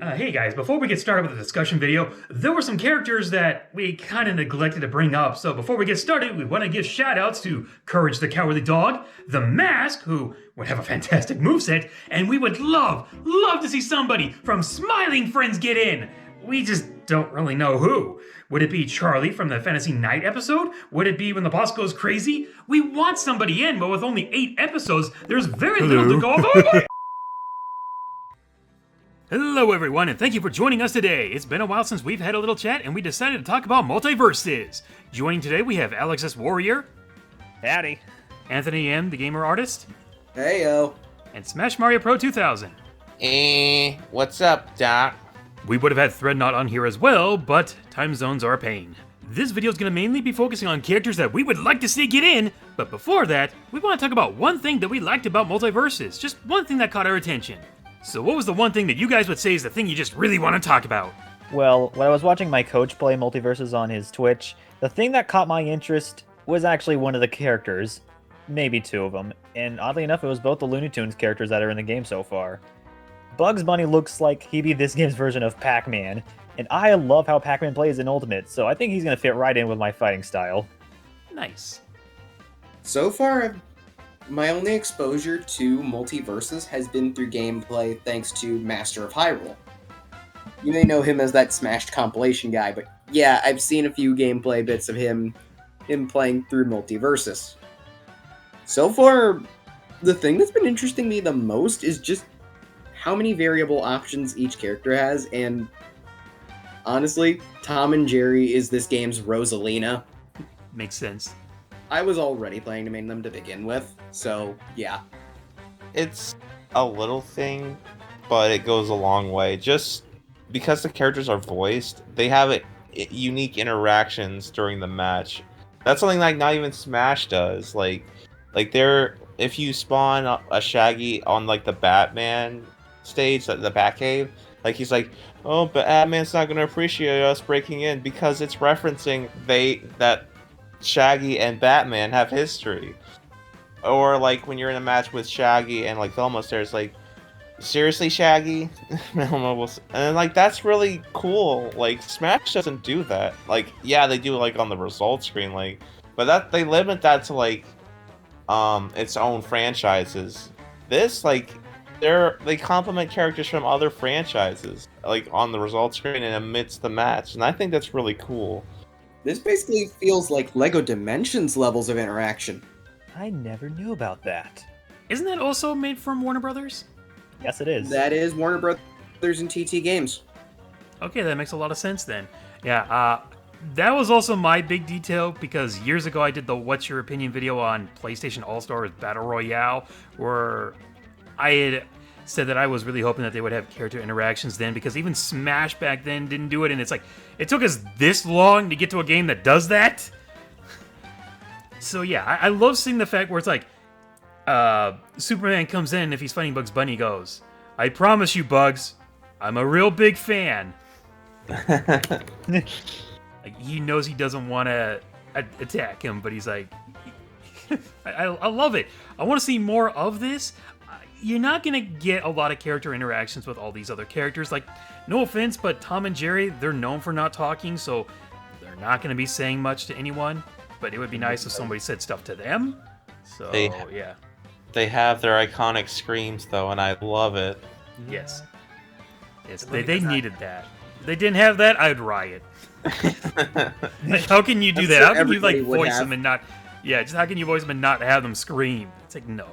Hey guys, before we get started with the discussion video, there were some characters that we kind of neglected to bring up, so before we get started, we want to give shoutouts to Courage the Cowardly Dog, The Mask, who would have a fantastic moveset, and we would love to see somebody from Smiling Friends get in. We just don't really know who. Would it be Charlie from the Fantasy Night episode? Would it be when the boss goes crazy? We want somebody in, but with only 8 episodes, there's very little to go over. Hello everyone, and thank you for joining us today. It's been a while since we've had a little chat, and we decided to talk about Multiversus. Joining today, we have Alex S. Warrior. Howdy. Anthony M., the gamer artist. Heyo. And Smash Mario Pro 2000. What's up, Doc? We would have had Threadnought on here as well, but time zones are a pain. This video is going to mainly be focusing on characters that we would like to see get in, but before that, we want to talk about one thing that we liked about Multiversus, just one thing that caught our attention. So what was the one thing that you guys would say is the thing you just really want to talk about? Well, when I was watching my coach play Multiversus on his Twitch, the thing that caught my interest was actually one of the characters. Maybe 2 of them. And oddly enough, it was both the Looney Tunes characters that are in the game so far. Bugs Bunny looks like he'd be this game's version of Pac-Man, and I love how Pac-Man plays in Ultimate, so I think he's going to fit right in with my fighting style. Nice. So far, my only exposure to Multiversus has been through gameplay thanks to Master of Hyrule. You may know him as that Smashed compilation guy, but yeah, I've seen a few gameplay bits of him playing through Multiversus. So far, the thing that's been interesting me the most is just how many variable options each character has, and honestly, Tom and Jerry is this game's Rosalina. Makes sense. I was already planning to main them to begin with, so yeah. It's a little thing, but it goes a long way. Just because the characters are voiced, they have unique interactions during the match. That's something like not even Smash does. Like if you spawn a Shaggy on like the Batman stage, the Batcave, like he's like, oh, but Batman's not gonna appreciate us breaking in because it's referencing that Shaggy and Batman have history. Or like when you're in a match with Shaggy and like Velma's there, it's like, seriously, Shaggy? And like that's really cool. Like Smash doesn't do that. Like yeah, they do like on the results screen, like, but that they limit that to like its own franchises. This like they complement characters from other franchises like on the results screen and amidst the match, and I think that's really cool. This basically feels like LEGO Dimensions levels of interaction. I never knew about that. Isn't that also made from Warner Brothers? Yes, it is. That is Warner Brothers and TT Games. Okay, that makes a lot of sense then. Yeah, that was also my big detail because years ago I did the What's Your Opinion video on PlayStation All-Stars Battle Royale, where I had said that I was really hoping that they would have character interactions then, because even Smash back then didn't do it, and it's like, it took us this long to get to a game that does that? So yeah, I love seeing the fact where it's like, Superman comes in, if he's fighting Bugs Bunny, goes, I promise you, Bugs, I'm a real big fan. Like, he knows he doesn't want to attack him, but he's like, I love it. I want to see more of this. You're not going to get a lot of character interactions with all these other characters. Like, no offense, but Tom and Jerry, they're known for not talking, so they're not going to be saying much to anyone. But it would be nice if somebody said stuff to them. So, yeah. They have their iconic screams, though, and I love it. Yes. Yes, they needed that. If they didn't have that, I'd riot. Like, how can you do that? How can you, like, voice them and not... Yeah, just how can you voice them and not have them scream? It's like, no.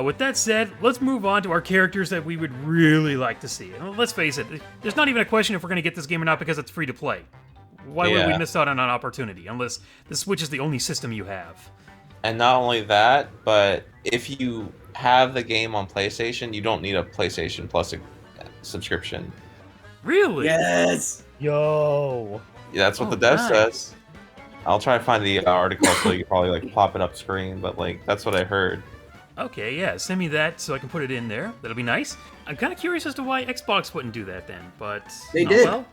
With that said, let's move on to our characters that we would really like to see. And let's face it, there's not even a question if we're going to get this game or not because it's free to play. Why would we miss out on an opportunity unless the Switch is the only system you have? And not only that, but if you have the game on PlayStation, you don't need a PlayStation Plus subscription. Really? Yes! Yo! Yeah, that's what the dev says. I'll try to find the article so you can probably like pop it up screen, but like that's what I heard. Okay, yeah, send me that so I can put it in there. That'll be nice. I'm kind of curious as to why Xbox wouldn't do that then, but... They did. Well.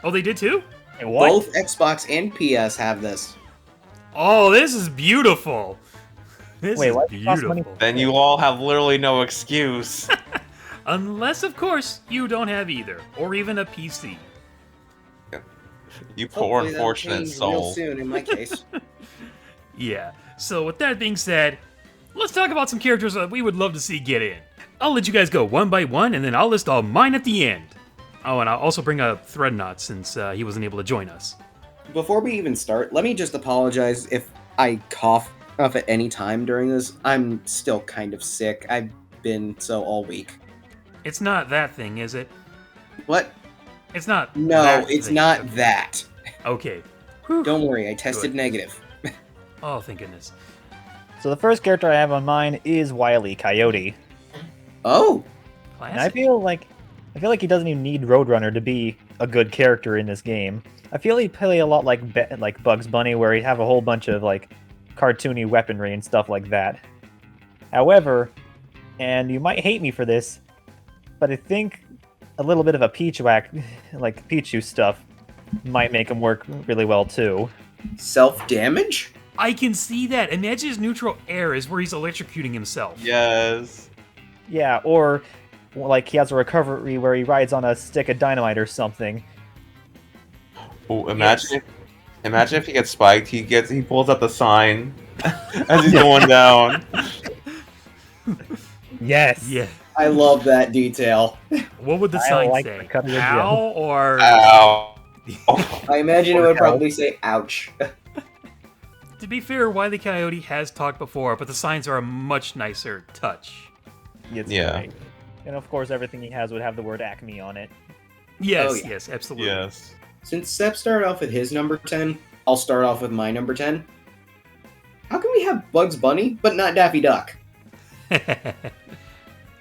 Oh, they did too? Hey, what? Both Xbox and PS have this. Oh, this is beautiful. This Wait, is why does it cost money? beautiful. Then you all have literally no excuse. Unless, of course, you don't have either, or even a PC. You poor Hopefully that'll unfortunate change real soul. soon in my case. Yeah. So with that being said, let's talk about some characters that we would love to see get in. I'll let you guys go one by one, and then I'll list all mine at the end. Oh, and I'll also bring up Threadnought since he wasn't able to join us. Before we even start, let me just apologize if I cough at any time during this. I'm still kind of sick. I've been so all week. It's not that thing, is it? What? It's not. No, that it's thing. not that. Okay. Whew. Don't worry, I tested Good. negative. Oh, thank goodness. So the first character I have on mine is Wiley Coyote. Oh, And I Classic. feel like he doesn't even need Roadrunner to be a good character in this game. I feel he'd play a lot like Bugs Bunny, where he'd have a whole bunch of like cartoony weaponry and stuff like that. However, and you might hate me for this, but I think a little bit of a like Pichu stuff, might make him work really well too. self-damage? I can see that. Imagine his neutral air is where he's electrocuting himself. Yes. Yeah, or like he has a recovery where he rides on a stick of dynamite or something. Ooh, imagine if he gets spiked, he pulls up the sign as he's going down. Yes. Yeah. I love that detail. What would the I sign like say? the cut of the Ow or... Ow. I imagine it would probably say ouch. To be fair, Wiley Coyote has talked before, but the signs are a much nicer touch. It's Yeah. great. And of course, everything he has would have the word Acme on it. Yes, Oh, yeah. yes, absolutely. Yes. Since Sep started off with his number 10, I'll start off with my number 10. How can we have Bugs Bunny, but not Daffy Duck?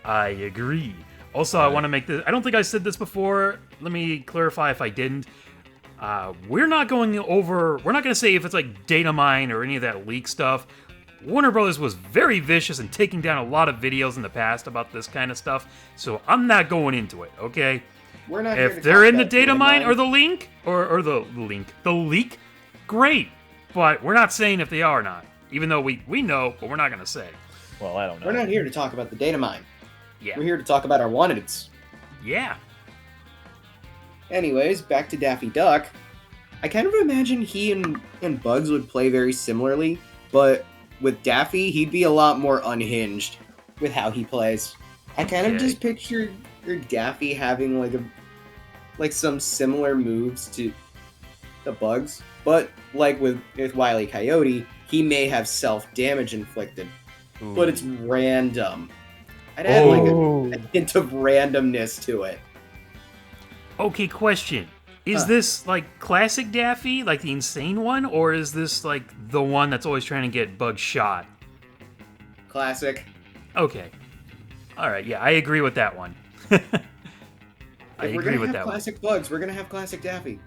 I agree. Also, I want to make this... I don't think I said this before. Let me clarify if I didn't. We're not going to say if it's like data mine or any of that leak stuff. Warner Brothers was very vicious in taking down a lot of videos in the past about this kind of stuff, so I'm not going into it, okay? We're not here If to they're talk in the about data mine or the link, or the leak, great. But we're not saying if they are or not. Even though we know, but we're not going to say. Well, I don't know. We're not here to talk about the data mine. Yeah. We're here to talk about our wanteds. Yeah. Anyways, back to Daffy Duck. I kind of imagine he and Bugs would play very similarly, but with Daffy, he'd be a lot more unhinged with how he plays. I kind of Okay. just picture Daffy having like some similar moves to the Bugs, but like with Wiley Coyote, he may have self-damage inflicted, but it's random. I'd add like a hint of randomness to it. Okay, question. Is this like classic Daffy, like the insane one, or is this like the one that's always trying to get Bug shot? Classic. Okay. All right. Yeah, I agree with that one. I If we're agree gonna with have that one. classic Bugs, we're gonna have classic Daffy.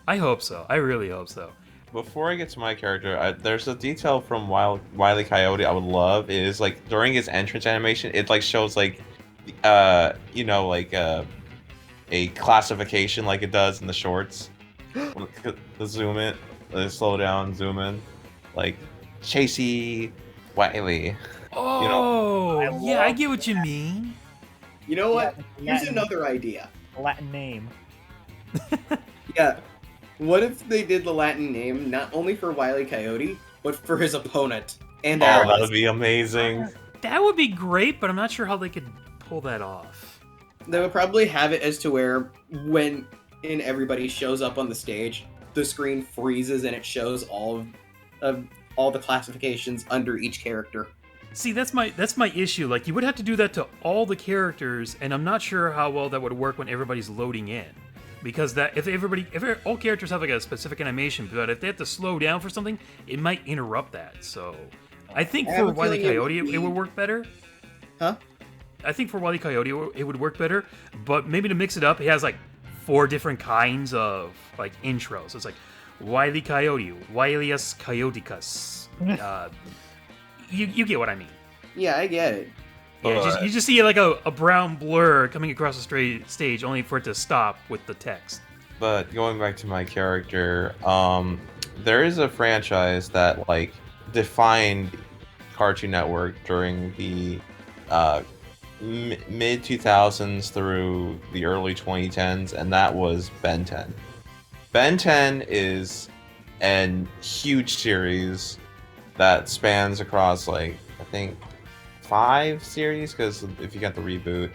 I hope so. I really hope so. Before I get to my character, there's a detail from Wiley Coyote I would love. It is like during his entrance animation, it like shows like, a classification like it does in the shorts. The zoom in, the slow down, zoom in, like Chasey Wiley. Oh, I yeah, I love get what you mean. You know what? Yeah, Here's another idea. Latin name. Yeah. What if they did the Latin name not only for Wiley Coyote, but for his opponent and Oh, that allies? would be amazing. That would be great, but I'm not sure how they could pull that off. They would probably have it as to where when everybody shows up on the stage, the screen freezes and it shows all the classifications under each character. See, that's my issue. Like, you would have to do that to all the characters, and I'm not sure how well that would work when everybody's loading in. Because that if all characters have like a specific animation, but if they have to slow down for something, it might interrupt that. So, I think I have for a Wiley feeling it Coyote, would it would be- work better. Huh? I think for Wiley Coyote, it would work better. But maybe to mix it up, he has like 4 different kinds of like intros. It's like Wiley Coyote, Wilius Coyoticus. You get what I mean. Yeah, I get it. Yeah, you just see like a brown blur coming across the stage, only for it to stop with the text. But going back to my character, there is a franchise that like defined Cartoon Network during the mid 2000s through the early 2010s, and that was Ben 10. Ben 10 is an huge series that spans across, like, I think 5 series, because if you got the reboot,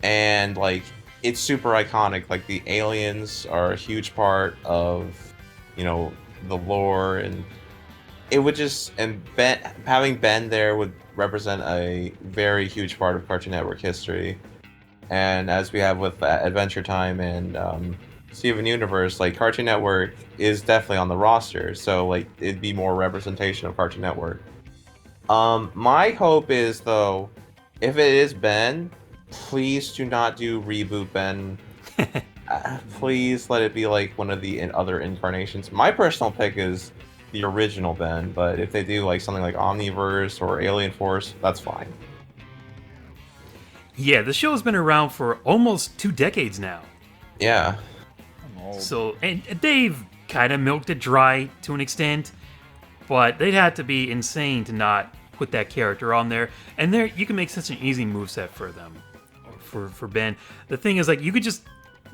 and like it's super iconic. Like the aliens are a huge part of, you know, the lore, and it would just, and Ben, having Ben there would represent a very huge part of Cartoon Network history. And as we have with Adventure Time and Steven Universe, like Cartoon Network is definitely on the roster, so like it'd be more representation of Cartoon Network. My hope is, though, if it is Ben, please do not do reboot Ben. Please let it be like one of the other incarnations. My personal pick is the original Ben, but if they do like something like Omniverse or Alien Force, that's fine. Yeah, the show has been around for almost 2 decades now. Yeah. So, and they've kind of milked it dry to an extent, but they'd have to be insane to not put that character on there. And there, you can make such an easy moveset for them, for Ben. The thing is, like, you could just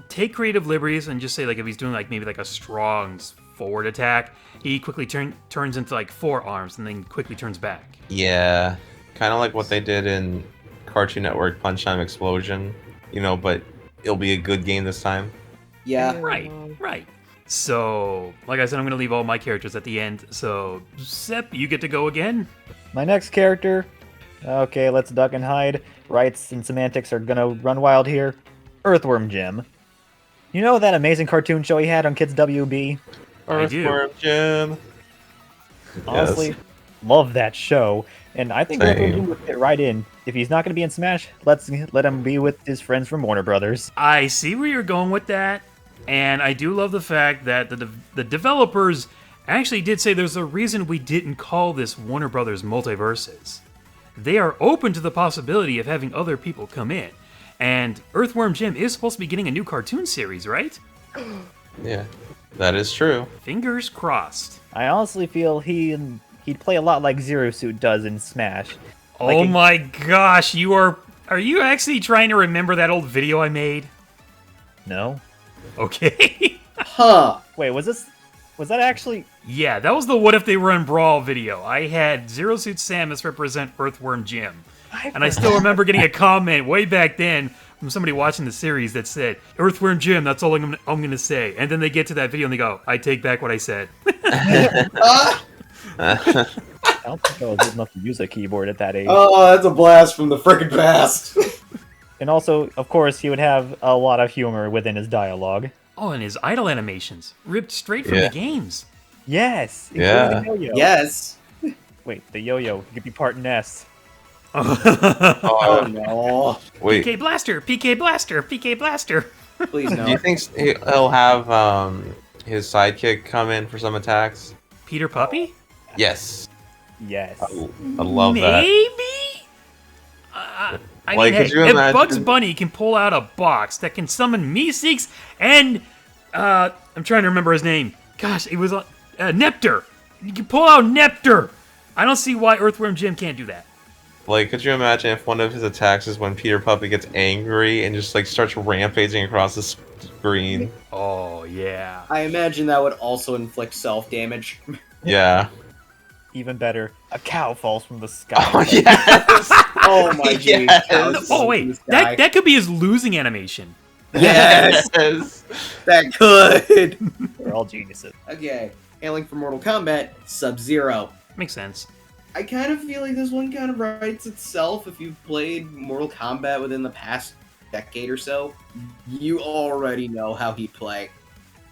take creative liberties and just say, like, if he's doing like maybe like a strong forward attack, he quickly turns into like 4 arms and then quickly turns back. Yeah. Kind of like what they did in Cartoon Network Punch Time Explosion, you know, but it'll be a good game this time. Yeah. Right. So, like I said, I'm going to leave all my characters at the end. So, Sepp, you get to go again. My next character. Okay, let's duck and hide. Rights and semantics are gonna run wild here. Earthworm Jim. You know that amazing cartoon show he had on Kids WB? I do. Earthworm Jim. Honestly, Yes. love that show. And I think Same. Earthworm Jim would fit right in. If he's not gonna be in Smash, let him be with his friends from Warner Brothers. I see where you're going with that, and I do love the fact that the developers actually did say there's a reason we didn't call this Warner Brothers Multiversus. They are open to the possibility of having other people come in, and Earthworm Jim is supposed to be getting a new cartoon series, right? Yeah, that is true. Fingers crossed. I honestly feel he'd play a lot like Zero Suit does in Smash. Oh my gosh, are you actually trying to remember that old video I made? No? Okay. Huh. Wait, was that actually... Yeah, that was the What If They Were in Brawl video. I had Zero Suit Samus represent Earthworm Jim. And I still remember getting a comment way back then from somebody watching the series that said, Earthworm Jim, that's all I'm going to say. And then they get to that video and they go, I take back what I said. Ah! I don't think I was old enough to use a keyboard at that age. Oh, that's a blast from the frickin' past. And also, of course, he would have a lot of humor within his dialogue. Oh, and his idle animations, ripped straight from Yeah. the games. Yes! Yeah. including the yo-yo. Yes. Wait, the yo-yo. He could be part Ness. Oh no. Wait, PK Blaster, PK Blaster, PK Blaster. Please do you no. think he'll have his sidekick come in for some attacks? Peter Puppy? Yes. Yes. I love that. Maybe? I Like, mean, hey, could you if imagine- Bugs Bunny can pull out a box that can summon Meeseeks and, I'm trying to remember his name. Gosh, it was Nepter. You can pull out Nepter. I don't see why Earthworm Jim can't do that. Like, could you imagine if one of his attacks is when Peter Puppy gets angry and just like starts rampaging across the screen? Oh, yeah. I imagine that would also inflict self-damage. Yeah. Even better, a cow falls from the sky. Oh yes. Oh my jeez. Yes. Cows Oh, in wait. the sky. That could be his losing animation. Yes, Yes. that could. We're all geniuses. Okay, hailing from Mortal Kombat, SubZero. Makes sense. I kind of feel like this one kind of writes itself. If you've played Mortal Kombat within the past decade or so, you already know how he play.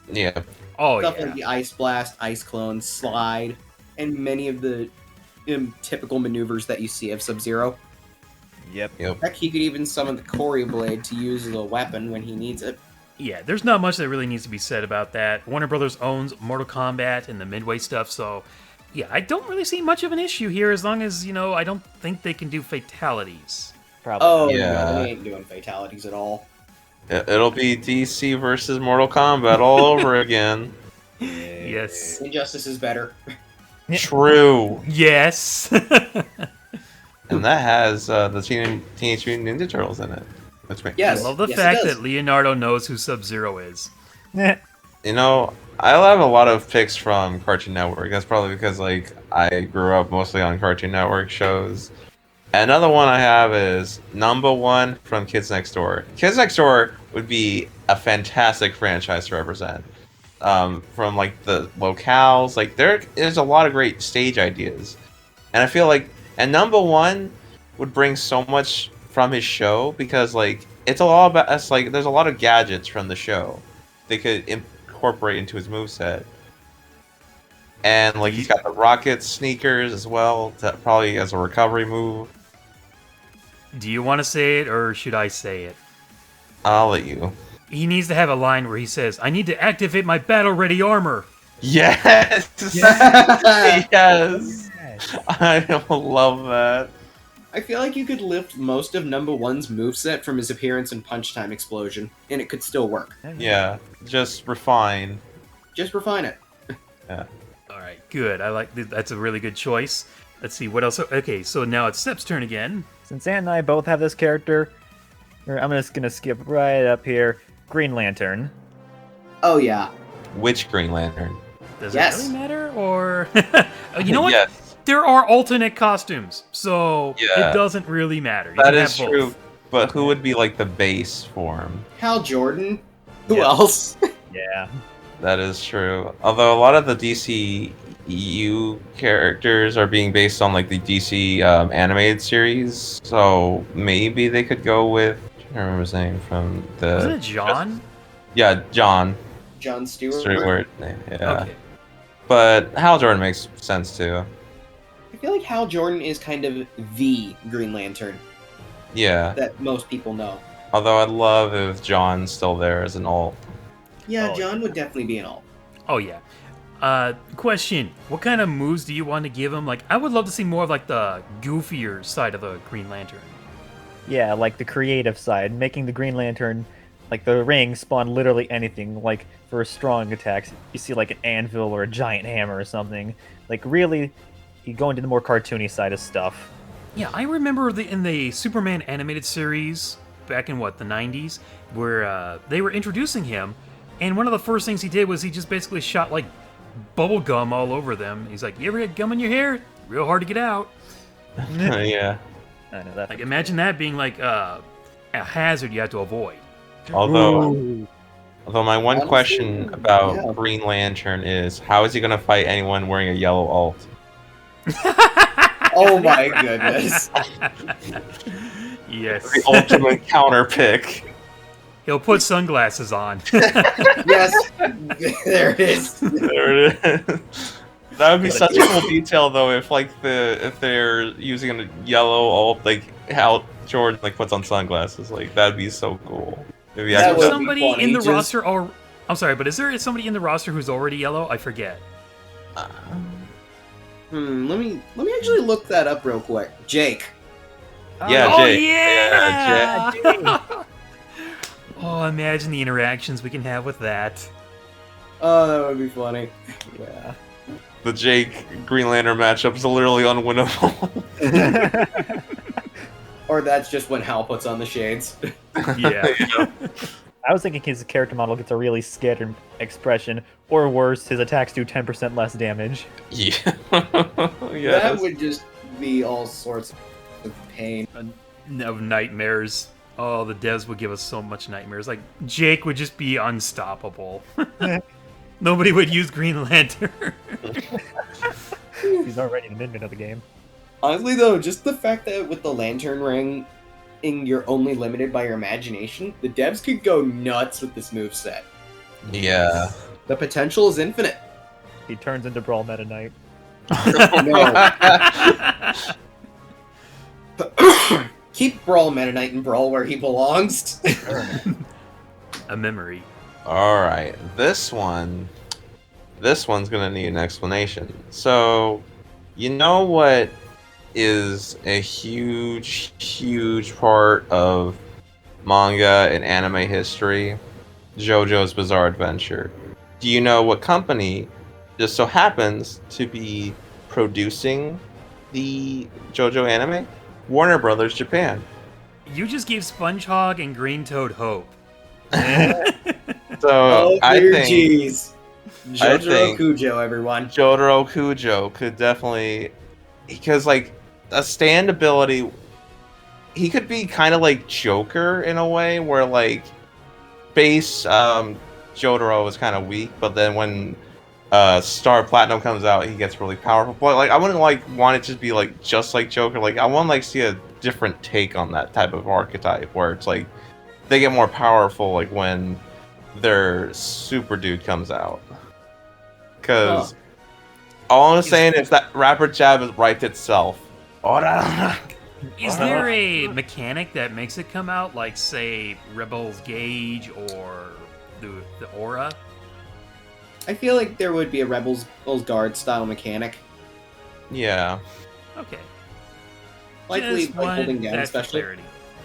Yeah. Oh, Stuff yeah. like the Ice Blast, Ice Clone, Slide, and many of the typical maneuvers that you see of Sub-Zero. Yep. Heck, he could even summon the Cory Blade to use as a weapon when he needs it. Yeah, there's not much that really needs to be said about that. Warner Brothers owns Mortal Kombat and the Midway stuff, so yeah, I don't really see much of an issue here as long as, I don't think they can do fatalities. Probably. Oh, Yeah. no, they ain't doing fatalities at all. It'll be DC versus Mortal Kombat all over again. Yes. Injustice is better. True. Yes. And that has the Teenage Mutant Ninja Turtles in it. Which makes I Yes. love the yes, it fact does. that Leonardo knows who SubZero is. You know, I have a lot of picks from Cartoon Network. That's probably because like I grew up mostly on Cartoon Network shows. Another one I have is number one from Kids Next Door. Kids Next Door would be a fantastic franchise to represent. From like the locales, like there's a lot of great stage ideas, and I feel like number one would bring so much from his show because like it's a lot about us. Like there's a lot of gadgets from the show they could incorporate into his moveset. And like he's got the rocket sneakers as well, probably as a recovery move. Do you want to say it, or should I say it? I'll let you. He needs to have a line where he says, "I need to activate my battle-ready armor." Yes, Yeah. yes, I love that. I feel like you could lift most of number one's moveset from his appearance in Punch Time Explosion, and it could still work. Yeah, just refine. Just refine it. Yeah. All right, good. I like that's a really good choice. Let's see what else. Okay, so now it's Step's turn again. Since Ant and I both have this character, I'm just gonna skip right up here. Green Lantern. Oh yeah. Which Green Lantern? Does Yes. it really matter? Or oh, you know what? Yes, There are alternate costumes, so Yeah. it doesn't really matter. You that can is have both. true. But who would be like the base form? Hal Jordan. Who Yeah. else? Yeah. That is true. Although a lot of the DC EU characters are being based on like the DC animated series, so maybe they could go with. I can't remember his name from the. Wasn't it John? Yeah, John John Stewart. Stewart. Yeah, Okay. but Hal Jordan makes sense too. I feel like Hal Jordan is kind of the Green Lantern Yeah. that most people know. Although I'd love if John's still there as an alt. Yeah, Oh, John would definitely be an alt. Oh yeah. Question: what kind of moves do you want to give him? Like, I would love to see more of like the goofier side of the Green Lantern. Yeah, like the creative side, making the Green Lantern, like the ring, spawn literally anything. Like for strong attacks, you see like an anvil or a giant hammer or something. Like really, you go into the more cartoony side of stuff. Yeah, I remember in the Superman animated series back in the 90s, where they were introducing him, and one of the first things he did was he just basically shot like bubble gum all over them. He's like, "You ever get gum in your hair? Real hard to get out." Yeah. I know that. Like, imagine that being like a hazard you have to avoid. Although my one Honestly, question about yeah. Green Lantern is how is he gonna fight anyone wearing a yellow alt? Oh my goodness. Yes. The ultimate counter pick. He'll put sunglasses on. Yes. There it is. There it is. That would be such a cool detail though if if they're using a yellow alt like how Jordan like puts on sunglasses, like that'd be so cool. Maybe That Is would there be somebody funny, in the just- roster or I'm sorry, but is there somebody in the roster who's already yellow? I forget. Let me actually look that up real quick. Jake. Yeah, Oh Jake. yeah! Yeah, Oh, imagine the interactions we can have with that. Oh, that would be funny. Yeah. The Jake Green Lantern matchup is literally unwinnable. Or that's just when Hal puts on the shades. Yeah. I was thinking his character model gets a really scared expression, or worse, his attacks do 10% less damage. Yeah. That Yes. would just be all sorts of pain. Of nightmares. Oh, the devs would give us so much nightmares. Like, Jake would just be unstoppable. Nobody would use Green Lantern. He's already in the mid of the game. Honestly, though, just the fact that with the lantern ring, you're only limited by your imagination, the devs could go nuts with this moveset. Yeah. The potential is infinite. He turns into Brawl Meta Knight. No. Keep Brawl Meta Knight and Brawl where he belongs. A memory. Alright, this one's gonna need an explanation. So, you know what is a huge part of manga and anime history? JoJo's Bizarre Adventure. Do you know what company just so happens to be producing the JoJo anime? Warner Brothers Japan. You just gave SpongeHog and Green Toad hope. So I think jeez. I Jotaro think- Kujo, everyone. Jotaro Kujo could definitely, because like a stand ability, he could be kind of like Joker in a way, where like base Jotaro is kind of weak, but then when Star Platinum comes out, he gets really powerful. But like I wouldn't like want it to be like just like Joker. Like I want to like see a different take on that type of archetype, where it's like they get more powerful like when their super dude comes out. Because all I'm saying is that Rapper Jab is right itself. Is there a mechanic that makes it come out, like, say, Rebel's Gauge or the Aura? I feel like there would be a Rebels Guard style mechanic. Yeah. Okay. Likely Just by wanted holding down, that especially. clarity.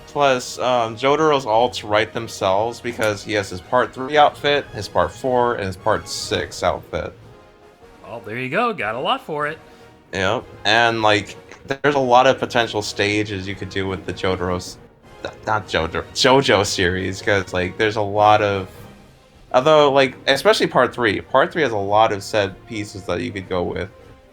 Plus, Jotaro's ults write themselves because he has his Part 3 outfit, his Part 4, and his Part 6 outfit. Oh, there you go. Got a lot for it. Yep. And, like, there's a lot of potential stages you could do with the JoJo series, because, like, there's a lot of... Although, like, especially Part 3. Part 3 has a lot of set pieces that you could go with.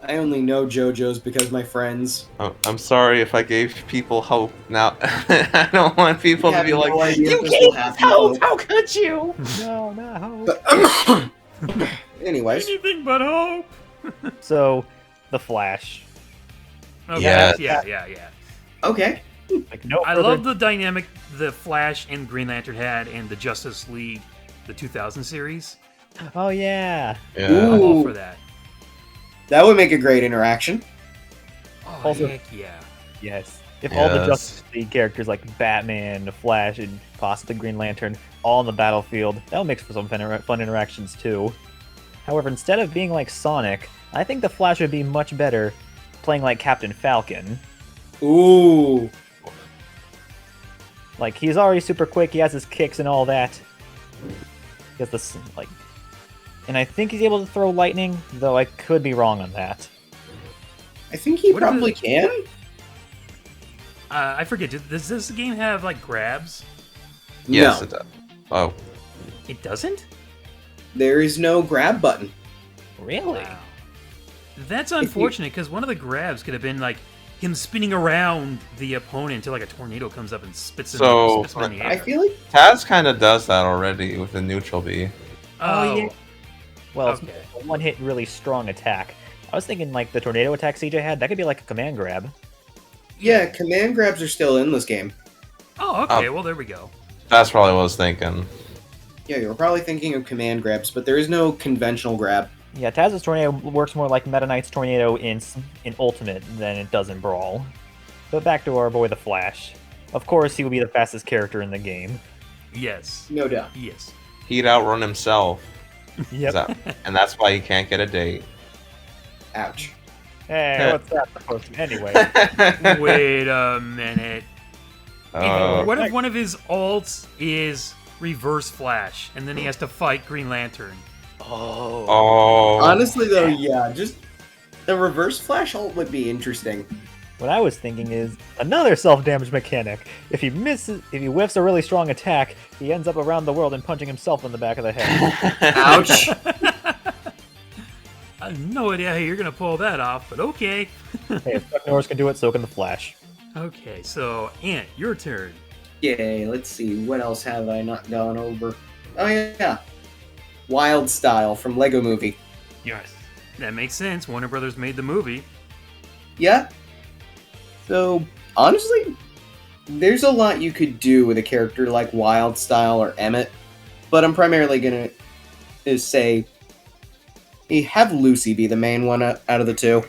I only know JoJo's because my friends. Oh, I'm sorry if I gave people hope. Now, I don't want people to be have like, no idea "You if this will gave us happen, hope! though." How could you?" No, no. Anyways, Anything but hope. So, the Flash. Okay. Yes. Yeah. okay. Like, no I further- love the dynamic the Flash and Green Lantern had in the Justice League, the 2000 series. Oh yeah. Yeah. I'm all Ooh. for that. That would make a great interaction. Oh, Also- heck yeah. Yes. If all the Yes. Justice League characters like Batman, the Flash, and possibly Green Lantern all on the battlefield, that would make for some fun interactions too. However, instead of being like Sonic, I think the Flash would be much better playing like Captain Falcon. Ooh. Like, he's already super quick, he has his kicks and all that. He has this, like... And I think he's able to throw lightning, though I could be wrong on that. I think he What if probably it- can. I forget. Does this game have like grabs? Yes, No, it does. Oh, It doesn't. there is no grab button. Really? Wow. That's unfortunate because one of the grabs could have been like him spinning around the opponent until like a tornado comes up and spits him, So, spits him in the air. I feel like Taz kind of does that already with the neutral B. Oh, yeah. Well, Okay. it's a one-hit really strong attack. I was thinking like the tornado attack CJ had, that could be like a command grab. yeah, command grabs are still in this game. Oh, okay. Well, there we go. That's probably what I was thinking. Yeah, you were probably thinking of command grabs, but there is no conventional grab. Yeah, Taz's tornado works more like Meta Knight's tornado in Ultimate than it does in Brawl. But back to our boy the Flash. Of course, he will be the fastest character in the game. Yes. No doubt. Yes. He'd outrun himself. Yep. And that's why he can't get a date. Ouch. Hey, what's that supposed to Anyway, Wait a minute. Oh. What if one of his alts is Reverse Flash, and then he has to fight Green Lantern? Oh. Honestly, though, yeah, just the reverse flash ult would be interesting. what I was thinking is another self-damage mechanic. If he whiffs a really strong attack, he ends up around the world and punching himself in the back of the head. Ouch. I have no idea how you're gonna pull that off, but okay. Hey, if Chuck Norris can do it, so can the Flash. Okay, so Ant, your turn. Yay, let's see, what else have I not gone over? Oh, yeah. Wildstyle from Lego Movie. Yes. That makes sense. Warner Brothers made the movie. Yeah. So, honestly, there's a lot you could do with a character like Wildstyle or Emmett, but I'm primarily going to say have Lucy be the main one out of the two.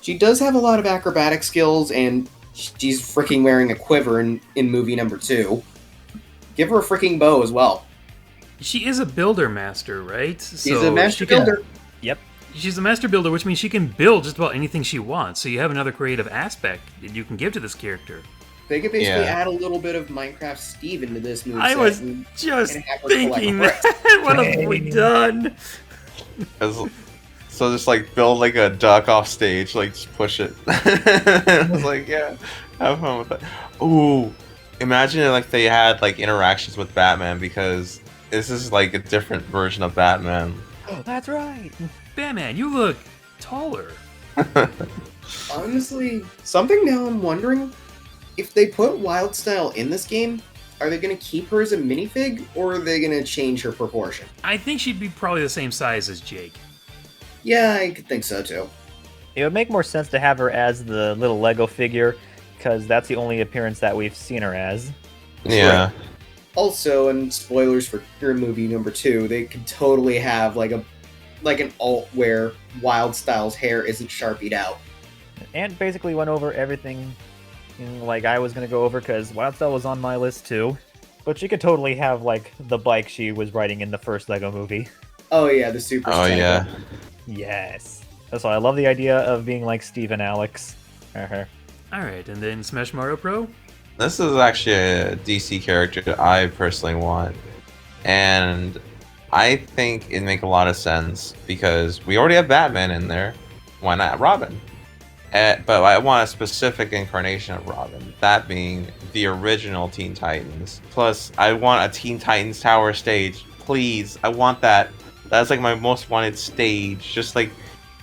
She does have a lot of acrobatic skills, and she's freaking wearing a quiver in movie number 2. Give her a freaking bow as well. She is a builder master, right? She's a master she can- builder. Yep. She's a master builder, which means she can build just about anything she wants. So you have another creative aspect that you can give to this character. They could basically Yeah. add a little bit of Minecraft Steve into this movie. I was just and have her collect thinking bricks. that. What have we done? So So just like build like a duck off stage, like just push it. It's like, yeah, have fun with that. Ooh, imagine like they had like interactions with Batman, because this is like a different version of Batman. Oh, that's right. Batman, you look taller. Honestly, something now I'm wondering, if they put Wildstyle in this game, are they going to keep her as a minifig, or are they going to change her proportion? I think she'd be probably the same size as Jake. Yeah, I could think so too. It would make more sense to have her as the little Lego figure, because that's the only appearance that we've seen her as. Yeah. Right. Also, and spoilers for your movie number 2, they could totally have like an alt where Wildstyle's hair isn't sharpied out. And basically went over everything like I was going to go over, because Wildstyle was on my list too. But she could totally have like the bike she was riding in the first Lego movie. Oh yeah, the super. Oh cycle. yeah. Yes. That's why I love the idea of being like Steve and Alex. Alright, and then Smash Mario Pro? This is actually a DC character that I personally want, and I think it'd make a lot of sense because we already have Batman in there. Why not Robin? But I want a specific incarnation of Robin, that being the original Teen Titans. Plus, I want a Teen Titans Tower stage. Please, I want that. That's like my most wanted stage. Just like,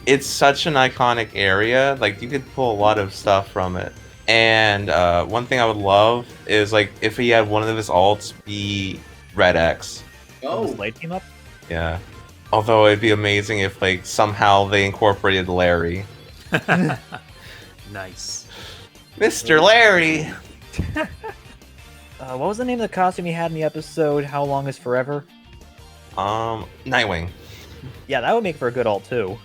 it's such an iconic area. Like, you could pull a lot of stuff from it. And one thing I would love is like if he had one of his alts be Red X. Oh, Oh, light team up? Yeah. Although it'd be amazing if like somehow they incorporated Larry. Nice. Mr. Larry! What was the name of the costume he had in the episode How Long is Forever? Nightwing. Yeah, that would make for a good alt too.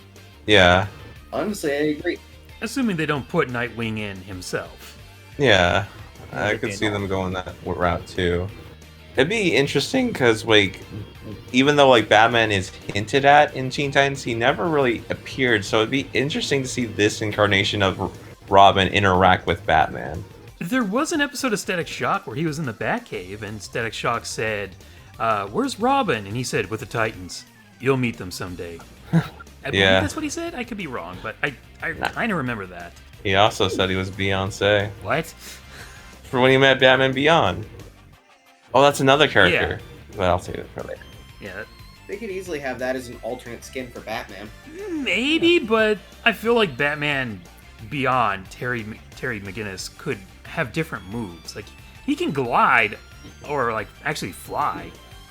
Yeah. honestly, I agree. Assuming they don't put Nightwing in himself. Yeah. I Okay, could see no. them going that route too. It'd be interesting because like even though like Batman is hinted at in Teen Titans, he never really appeared, so it'd be interesting to see this incarnation of Robin interact with Batman. There was an episode of Static Shock where he was in the Batcave, and Static Shock said, where's Robin? And he said, with the Titans. You'll meet them someday. I believe Yeah. that's what he said. I could be wrong, but I kind of remember that. He also said he was Beyonce What? for when he met Batman Beyond. Oh, that's another character. But I'll save it for later. Yeah, They could easily have that as an alternate skin for Batman. maybe, but I feel like Batman Beyond, Terry McGinnis, could have different moves. Like, he can glide or, like, actually fly.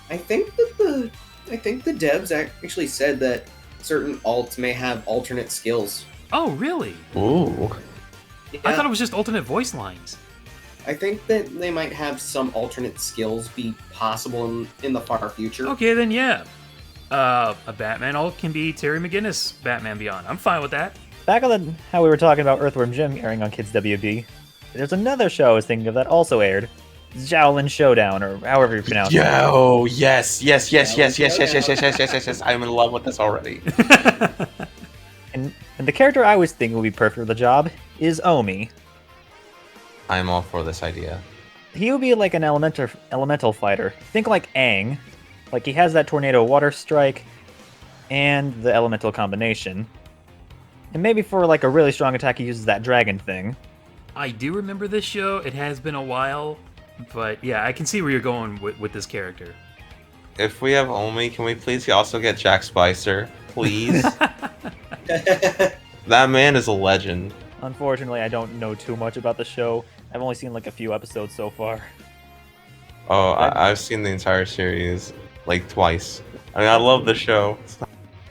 I think the devs actually said that certain alts may have alternate skills. Oh, really? Ooh. Yeah, I thought it was just alternate voice lines. I think that they might have some alternate skills be possible in the far future. Okay, then yeah. A Batman alt can be Terry McGinnis Batman Beyond. I'm fine with that. Back on how we were talking about Earthworm Jim airing on Kids WB, there's another show I was thinking of that also aired. Shaolin Showdown, or however you pronounce it. Yo, yes. I'm in love with this already. And the character I was thinking would be perfect for the job is Omni. I'm all for this idea. He would be like an elemental fighter. Think like Aang. Like he has that tornado water strike and the elemental combination. And maybe for like a really strong attack he uses that dragon thing. I do remember this show. It has been a while. But yeah, I can see where you're going with this character. If we have Omni, can we please also get Jack Spicer? Please? That man is a legend. Unfortunately, I don't know too much about the show. I've only seen like a few episodes so far. Oh, I've seen the entire series like twice. I mean, I love the show.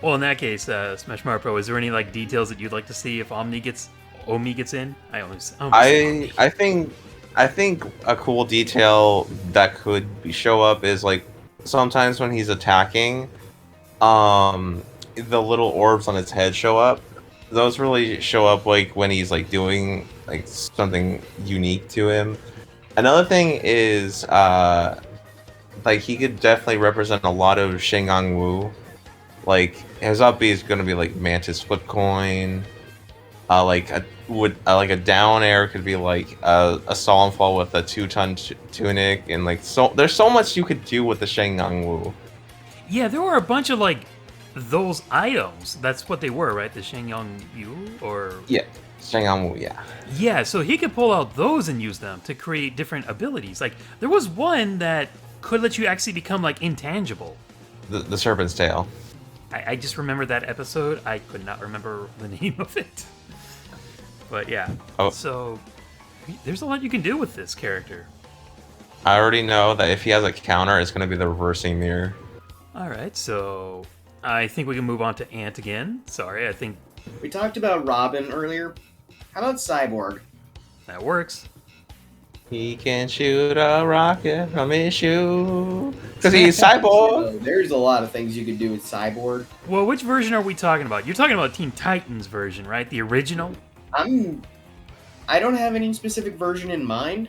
Well, in that case, Smash Mario Pro, is there any like details that you'd like to see if Omni gets in? I think a cool detail that could show up is like sometimes when he's attacking, the little orbs on his head show up. Those really show up like when he's like doing like something unique to him. Another thing is like he could definitely represent a lot of Shengang Wu. Like his up B is gonna be like Mantis Flip Coin. Like a down air could be like a Solemn Fall with a 2-ton tunic, and like so there's so much you could do with the Shengang Wu. Yeah, there were a bunch of like those items, that's what they were, right? The Shengyang Yu, or Yeah, Shenyamu, yeah. yeah. So he could pull out those and use them to create different abilities. Like there was one that could let you actually become like intangible. The serpent's tail. I just remember that episode. I could not remember the name of it. But yeah. Oh. So there's a lot you can do with this character. I already know that if he has a counter, it's going to be the reversing mirror. All right, so I think we can move on to Ant again. Sorry, I think We talked about Robin earlier. How about Cyborg? that works. He can shoot a rocket from his shoe. Because he's cyborg. So there's a lot of things you could do with Cyborg. Well, which version are we talking about? You're talking about Teen Titans version, right? The original? I don't have any specific version in mind,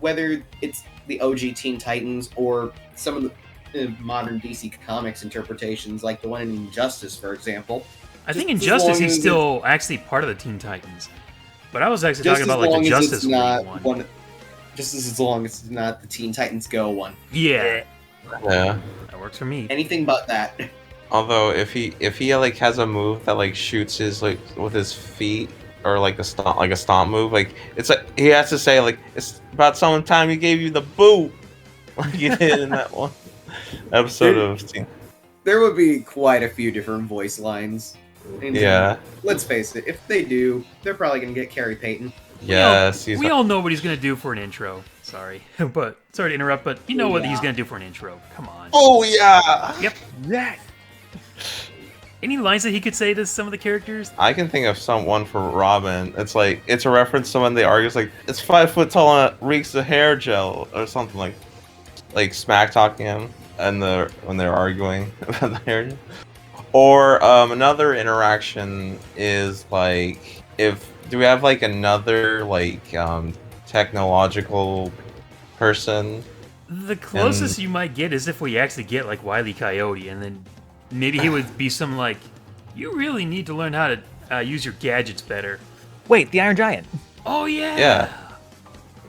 whether it's the OG Teen Titans or some of the modern DC Comics interpretations, like the one in Injustice, for example. I think Just as Injustice, long he's as still actually part of the Teen Titans. But I was actually Just talking as about like long the as Justice it's League not one. just as long as it's not the Teen Titans Go one. Yeah, Yeah. that works for me. Anything but that. Although if he like has a move that like shoots his like with his feet or like a stomp move, like it's like he has to say like it's about some time he gave you the boot like he did in that one episode of Teen. There would be quite a few different voice lines. And Yeah. let's face it, if they do, they're probably going to get Carrie Payton. Yes. We all know what he's gonna do for an intro. Sorry, but sorry to interrupt, but you know what he's gonna do for an intro. Come on. Oh yeah. Yep. Yes. Any lines that he could say to some of the characters? I can think of someone for Robin. It's like it's a reference to when they argue. It's like it's 5 foot tall and it reeks of hair gel or something like smack talking him and when they're arguing about the hair gel. Or another interaction is like do we have like another like technological person? The closest you might get is if we actually get like Wiley Coyote, and then maybe he would be some like, you really need to learn how to use your gadgets better. Wait, the Iron Giant. Oh yeah.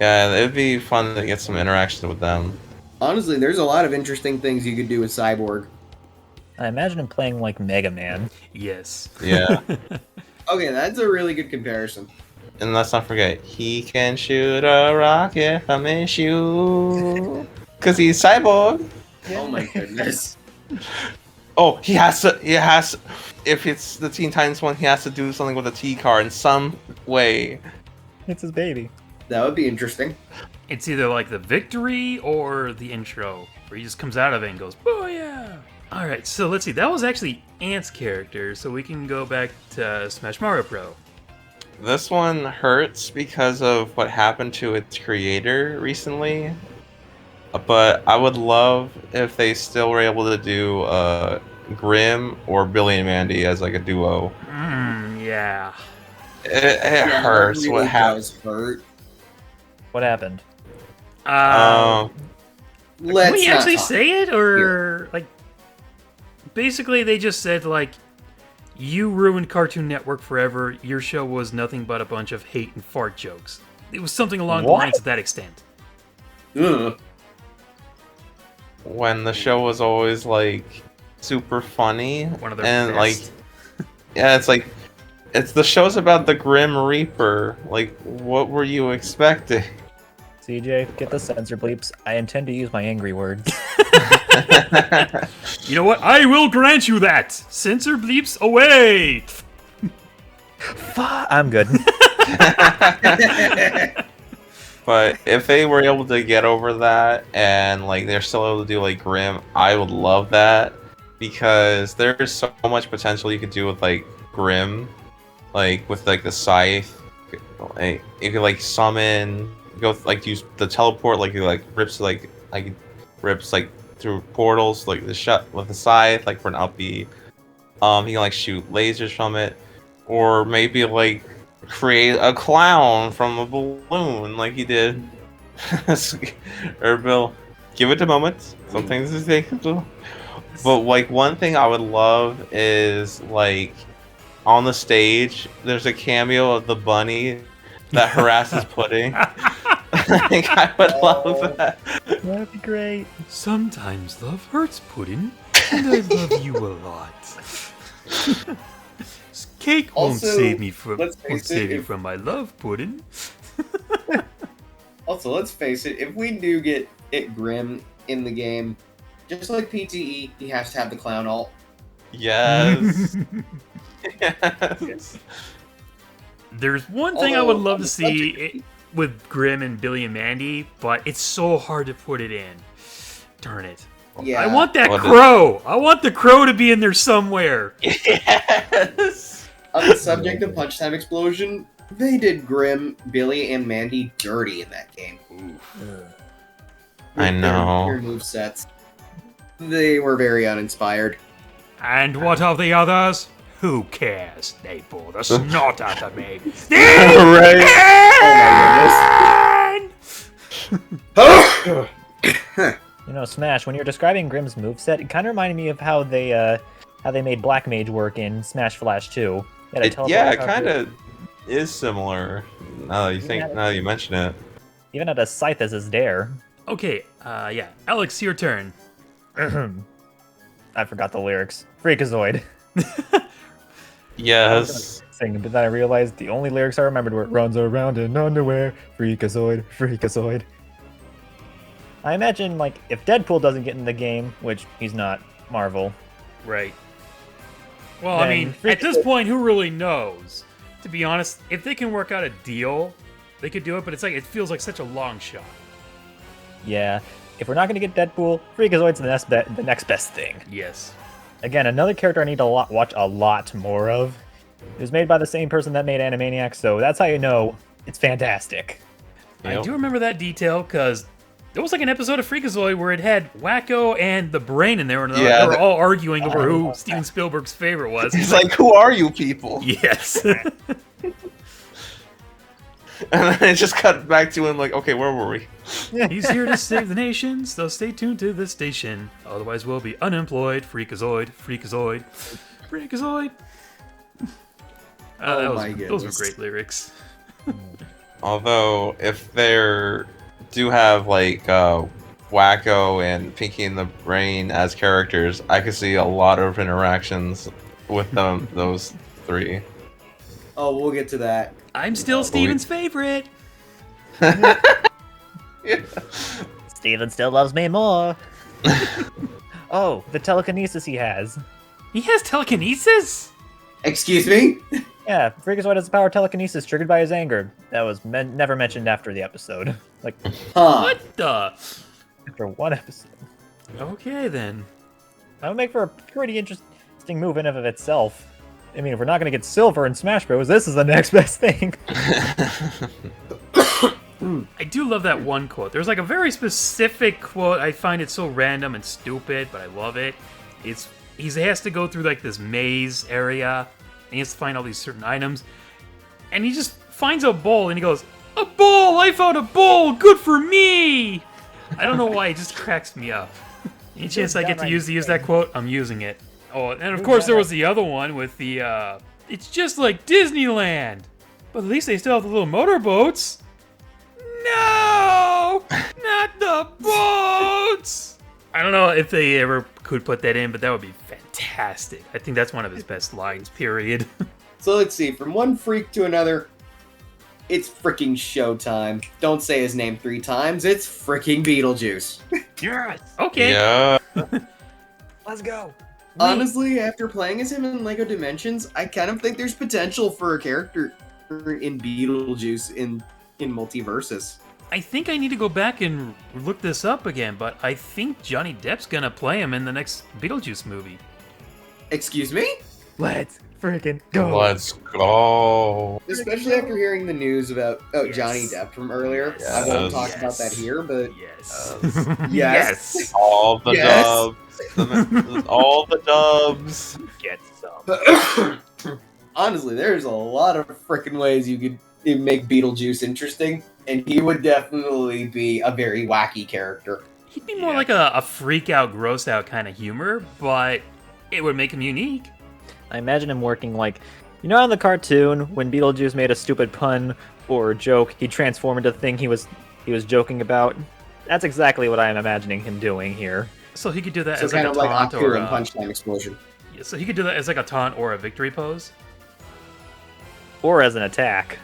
Yeah, it'd be fun to get some interaction with them. Honestly, there's a lot of interesting things you could do with Cyborg. I imagine him playing like Mega Man. Yes. Yeah. Okay, that's a really good comparison. And let's not forget, he can shoot a rocket from his shoe. Because he's cyborg. Oh my goodness. Oh, he has to, if it's the Teen Titans one, he has to do something with a T-car in some way. It's his baby. That would be interesting. It's either like the victory or the intro, where he just comes out of it and goes, "Oh yeah!" All right, so let's see. That was actually Ant's character, so we can go back to Smash Mario Pro. This one hurts because of what happened to its creator recently. But I would love if they still were able to do Grim or Billy and Mandy as like a duo. Yeah. It hurts. Really What happened? does hurt. What happened? Can Let's we not actually talk. say it, or like? Basically, they just said like, "You ruined Cartoon Network forever. Your show was nothing but a bunch of hate and fart jokes." It was something along the What? lines of that extent. Ugh. When the show was always like super funny One of their and best. like yeah, it's the show's about the Grim Reaper. Like, what were you expecting? CJ, get the censor bleeps. I intend to use my angry words. You know what? I will grant you that. Censor bleeps away. I'm good. But if they were able to get over that and like they're still able to do like Grim, I would love that because there's so much potential you could do with like Grim, like with like the scythe. Like, you could like summon, go like use the teleport, like you like rips through portals, like the shut with the scythe, like for an up B. He can like shoot lasers from it, or maybe like create a clown from a balloon like he did. Or Bill, give it a moment. Some things is taken. But like one thing I would love is like on the stage there's a cameo of the bunny that harasses Pudding. think I would love that. That'd be great. Sometimes love hurts, Puddin', and I love you a lot. Cake won't Also, save me from let's face it, from my love, Puddin'. Also, let's face it, if we do get it Grim in the game, just like PTE, he has to have the clown alt. Yes. Yes. There's one thing I would love to see with Grim and Billy and Mandy, but it's so hard to put it in. Darn it. Yeah. I want that What crow! I want the crow to be in there somewhere! Yes. On the subject of Punch Time Explosion, they did Grim, Billy, and Mandy dirty in that game. I know. Their movesets. They were very uninspired. And what of the others? Who cares? They bore the snot out of me. Right. Oh You know, Smash, when you're describing Grimm's moveset, it kind of reminded me of how they made Black Mage work in Smash Flash 2. It kind of is similar. Now that you mention it. Even had a scythe as his dare. Okay, yeah. Alex, your turn. I forgot the lyrics. Freakazoid. Yes. Singing, but then I realized the only lyrics I remembered were "runs around in underwear, freakazoid, freakazoid." I imagine, like, if Deadpool doesn't get in the game, which he's not Marvel. Right. Well, I mean, at this point, who really knows? To be honest, if they can work out a deal, they could do it, but it feels like such a long shot. Yeah, if we're not going to get Deadpool, Freakazoid's the next best thing. Yes. Again, another character I need to watch a lot more of. It was made by the same person that made Animaniacs, so that's how you know it's fantastic. I Yep. do remember that detail, because there was like an episode of Freakazoid where it had Wacko and the Brain in there, and they were all arguing over who Steven Spielberg's favorite was. He's like, who are you people? Yes. And then it just cut back to him like, okay, where were we? He's here to save the nation, so stay tuned to this station. Otherwise, we'll be unemployed. Freakazoid, Freakazoid, Freakazoid. my Those were goodness. great lyrics. Although, if they do have like Wacko and Pinky and the Brain as characters, I could see a lot of interactions with them, those three. Oh, we'll get to that. I'm still Steven's favorite. Steven still loves me more. Oh, the telekinesis he has. He has telekinesis? Excuse me? Yeah, Freakazoid has the power of telekinesis triggered by his anger. That was never mentioned after the episode. Like, Huh. What the? after one episode. Okay, then. That would make for a pretty interesting move in and of itself. I mean, if we're not going to get Silver in Smash Bros., this is the next best thing. I do love that one quote. There's like a very specific quote. I find it so random and stupid, but I love it. He has to go through like this maze area, and he has to find all these certain items, and he just finds a bowl, and he goes, "A bowl! I found a bowl! Good for me!" I don't know why, it just cracks me up. Any chance I get to use that quote, I'm using it. Oh, and of course there was the other one with the, it's just like Disneyland, but at least they still have the little motorboats. No! Not the boats! I don't know if they ever could put that in, but that would be fantastic. I think that's one of his best lines, period. So let's see, from one freak to another, it's freaking showtime. Don't say his name 3 times, it's freaking BeetleJuice. Yes! Okay. Yeah. Let's go. Honestly, after playing as him in LEGO Dimensions, I kind of think there's potential for a character in BeetleJuice in Multiversus. I think I need to go back and look this up again, but I think Johnny Depp's gonna play him in the next Beetlejuice movie. Excuse me? Let's freaking go. Let's go. Especially after hearing the news about Yes. Johnny Depp from earlier. Yes. I won't talk Yes. about that here, but Yes. Yes. All the Yes. dubs. All the dubs. Get some. honestly, there's a lot of freaking ways you could make BeetleJuice interesting, and he would definitely be a very wacky character. He'd be more like a freak out, gross out kind of humor, but it would make him unique. I imagine him working like, you know, in the cartoon when Beetlejuice made a stupid pun or joke, he'd transform into the thing he was he was joking about. That's exactly what I'm imagining him doing here. So he could do that So as like kind a of like taunt Aku or and a... Punchline Explosion. Yeah, so he could do that as like a taunt or a victory pose? Or as an attack.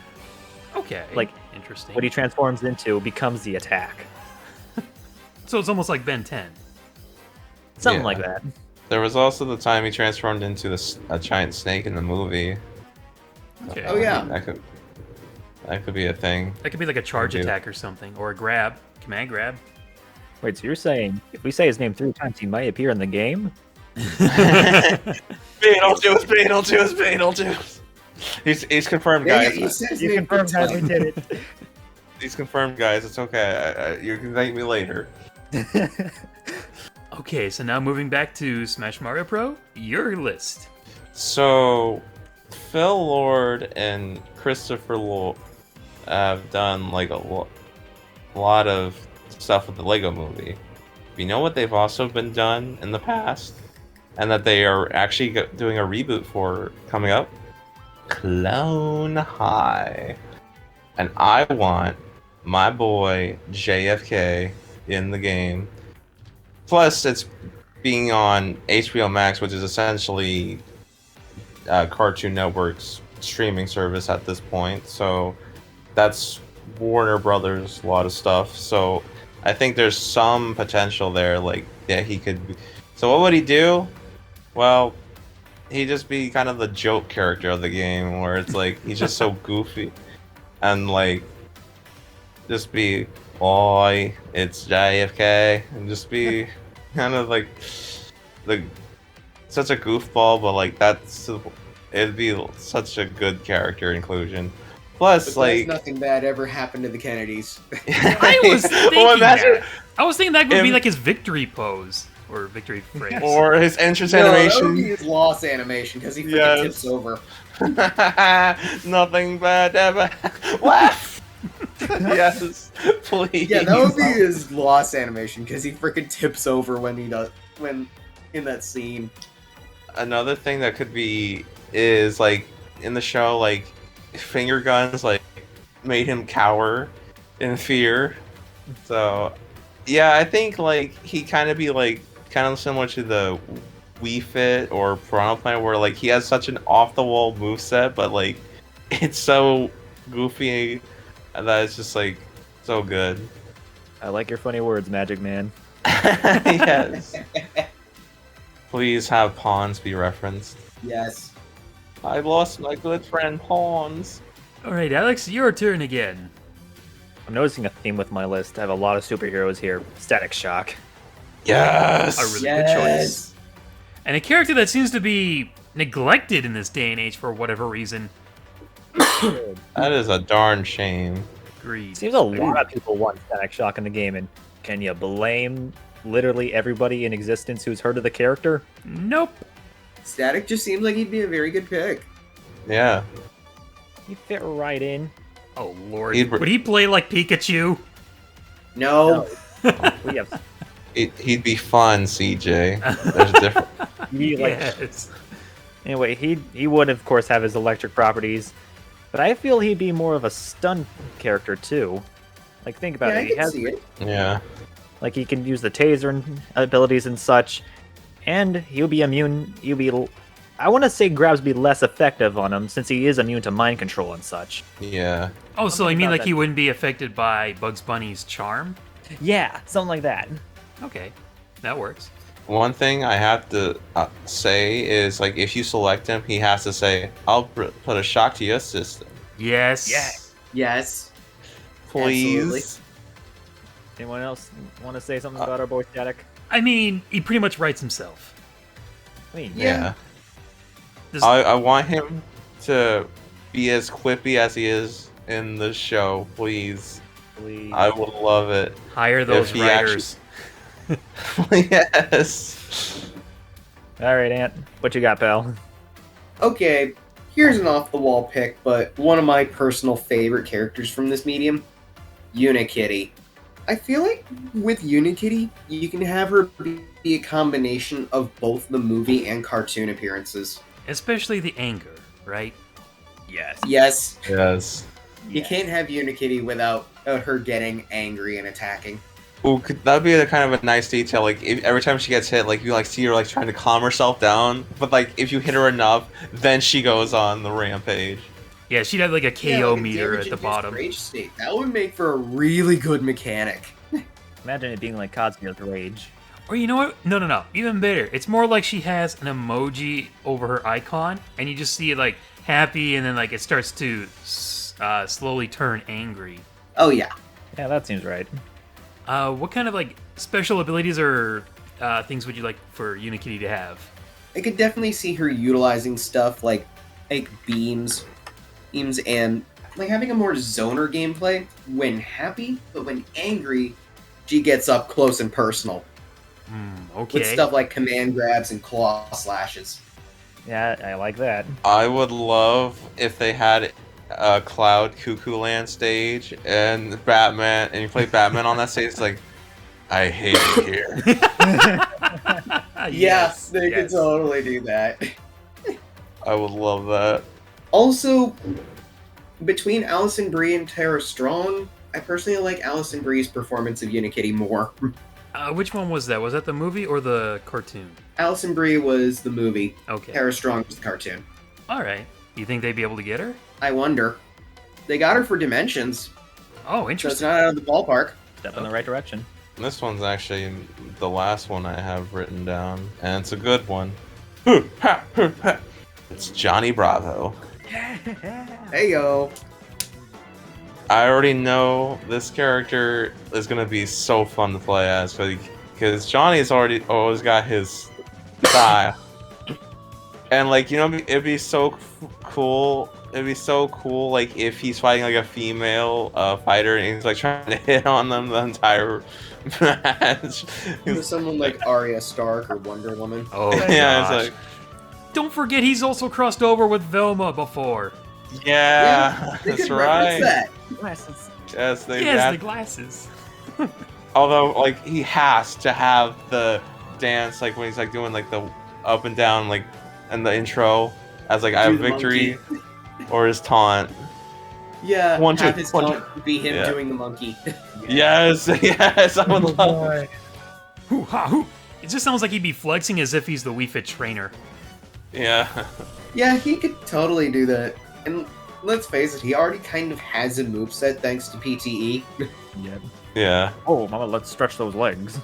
Okay, Like, interesting. What he transforms into becomes the attack. So it's almost like Ben 10. Something Yeah. like that. There was also the time he transformed into a giant snake in the movie. Okay. Oh, yeah. That could be a thing. That could be like a charge Thank you. attack or something, or a grab, command grab. Wait, so you're saying if we say his name 3 times, he might appear in the game? Beetlejuice. He's confirmed, Yeah, guys. he says You name confirmed three that we times. did it. He's confirmed, guys. It's okay. You can thank me later. Okay, so now moving back to Smash Mario Pro, your list. So, Phil Lord and Christopher Lord have done like a lot of stuff with the Lego Movie. You know what they've also been done in the past, and that they are actually doing a reboot for coming up? Clone High. And I want my boy JFK in the game. Plus, it's being on HBO Max, which is essentially Cartoon Network's streaming service at this point. So that's Warner Brothers, a lot of stuff. So I think there's some potential there. Like, yeah, he could. So what would he do? Well, he'd just be kind of the joke character of the game, where it's like he's just so goofy, and like just be, "Oi, it's JFK," and just be kind of like such a goofball, but like it'd be such a good character inclusion. Plus, But like, nothing bad ever happened to the Kennedys. I was thinking Well, imagine that. I was thinking that would be him- like his victory pose or victory phrase. or his entrance No, that would be animation. his loss animation because he freaking Yes. tips over. Nothing bad ever. Laugh. Yes, please. Yeah, that would be his loss animation because he freaking tips over when in that scene. Another thing that could be is like in the show, like finger guns like made him cower in fear. So yeah, I think like he kind of be like kind of similar to the Wii Fit or Piranha Plant, where like he has such an off the wall moveset, but like it's so goofy that it's just like so good. I like your funny words, Magic Man. Yes. Please have Pawns be referenced. Yes. I lost my good friend Pawns. All right, Alex, your turn again. I'm noticing a theme with my list. I have a lot of superheroes here. Static Shock. Yes. A really good choice. And a character that seems to be neglected in this day and age for whatever reason. That is a darn shame. Agreed. Seems a lot of people want Static Shock in the game, and can you blame literally everybody in existence who's heard of the character? Nope. Static just seems like he'd be a very good pick. Yeah. You fit right in. Oh lord. He'd- Would he play like Pikachu? No. We have He'd be fun, CJ. There's a different. you, like, Yes. anyway, he would of course have his electric properties, but I feel he'd be more of a stun character too. Like think about Yeah, I it. He can has see it. Yeah. like he can use the taser and abilities and such, and he'll be immune. I want to say grabs be less effective on him since he is immune to mind control and such. Yeah. Oh, so you Something mean about like that. he wouldn't be affected by Bugs Bunny's charm? Yeah, something like that. Okay, that works. One thing I have to say is like if you select him, he has to say, "I'll put a shock to your system, Yes. Yeah. Yes. please." Absolutely. Anyone else want to say something about our boy Static? I mean, he pretty much writes himself. I mean, Yeah. This- I want him to be as quippy as he is in the show, please. please. I would love it. Hire those If he writers. Yes. All right, Ant, what you got, pal? Okay, here's an off-the-wall pick, but one of my personal favorite characters from this medium, Unikitty. I feel like with Unikitty, you can have her be a combination of both the movie and cartoon appearances. Especially the anger, right? Yes. Yes, Yes. You can't have Unikitty without her getting angry and attacking. Ooh, that'd be a kind of a nice detail. Like every time she gets hit, like you like see her like trying to calm herself down. But like if you hit her enough, then she goes on the rampage. Yeah, she'd have like a KO meter at the bottom. Rage state. That would make for a really good mechanic. Imagine it being like Kazuya's rage. Or you know what? No. Even better. It's more like she has an emoji over her icon, and you just see it like happy, and then like it starts to slowly turn angry. Oh yeah. Yeah, that seems right. What kind of like special abilities or things would you like for Unikitty to have? I could definitely see her utilizing stuff like beams, and like having a more zoner gameplay when happy, but when angry, she gets up close and personal. Okay. With stuff like command grabs and claw slashes. Yeah, I like that. I would love if they had a Cloud Cuckoo Land stage and Batman, and you play Batman on that stage. It's like, I hate it here. Yes, they could totally do that. I would love that. Also, between Alison Brie and Tara Strong, I personally like Alison Brie's performance of Unikitty more. Which one was that? Was that the movie or the cartoon? Alison Brie was the movie. Okay. Tara Strong was the cartoon. All right. You think they'd be able to get her? I wonder. They got her for Dimensions, Oh, so it's interesting. not out of the ballpark. Step in the right direction. This one's actually the last one I have written down, and it's a good one. It's Johnny Bravo. Hey yo. I already know this character is gonna be so fun to play as, because Johnny's always got his style, and like it'd be so cool. It'd be so cool, like if he's fighting like a female fighter and he's like trying to hit on them the entire match. Someone like Arya Stark or Wonder Woman. Oh, Yeah, gosh. it's like, Don't forget he's also crossed over with Velma before. yeah, They that's could reference right. that. Glasses. Yes, they. Yes, that- the glasses. Although, like, he has to have the dance, like when he's like doing like the up and down, like, and the intro as like I Do have the victory, or his taunt. Yeah, One, two, have his one, taunt be him Yeah. doing the monkey. Yes, yes, I would love it. Hoo ha hoo. It just sounds like he'd be flexing as if he's the Wii Fit trainer. Yeah, Yeah, he could totally do that. And let's face it, he already kind of has a moveset thanks to PTE. Yep. yeah. Oh, mama, let's stretch those legs.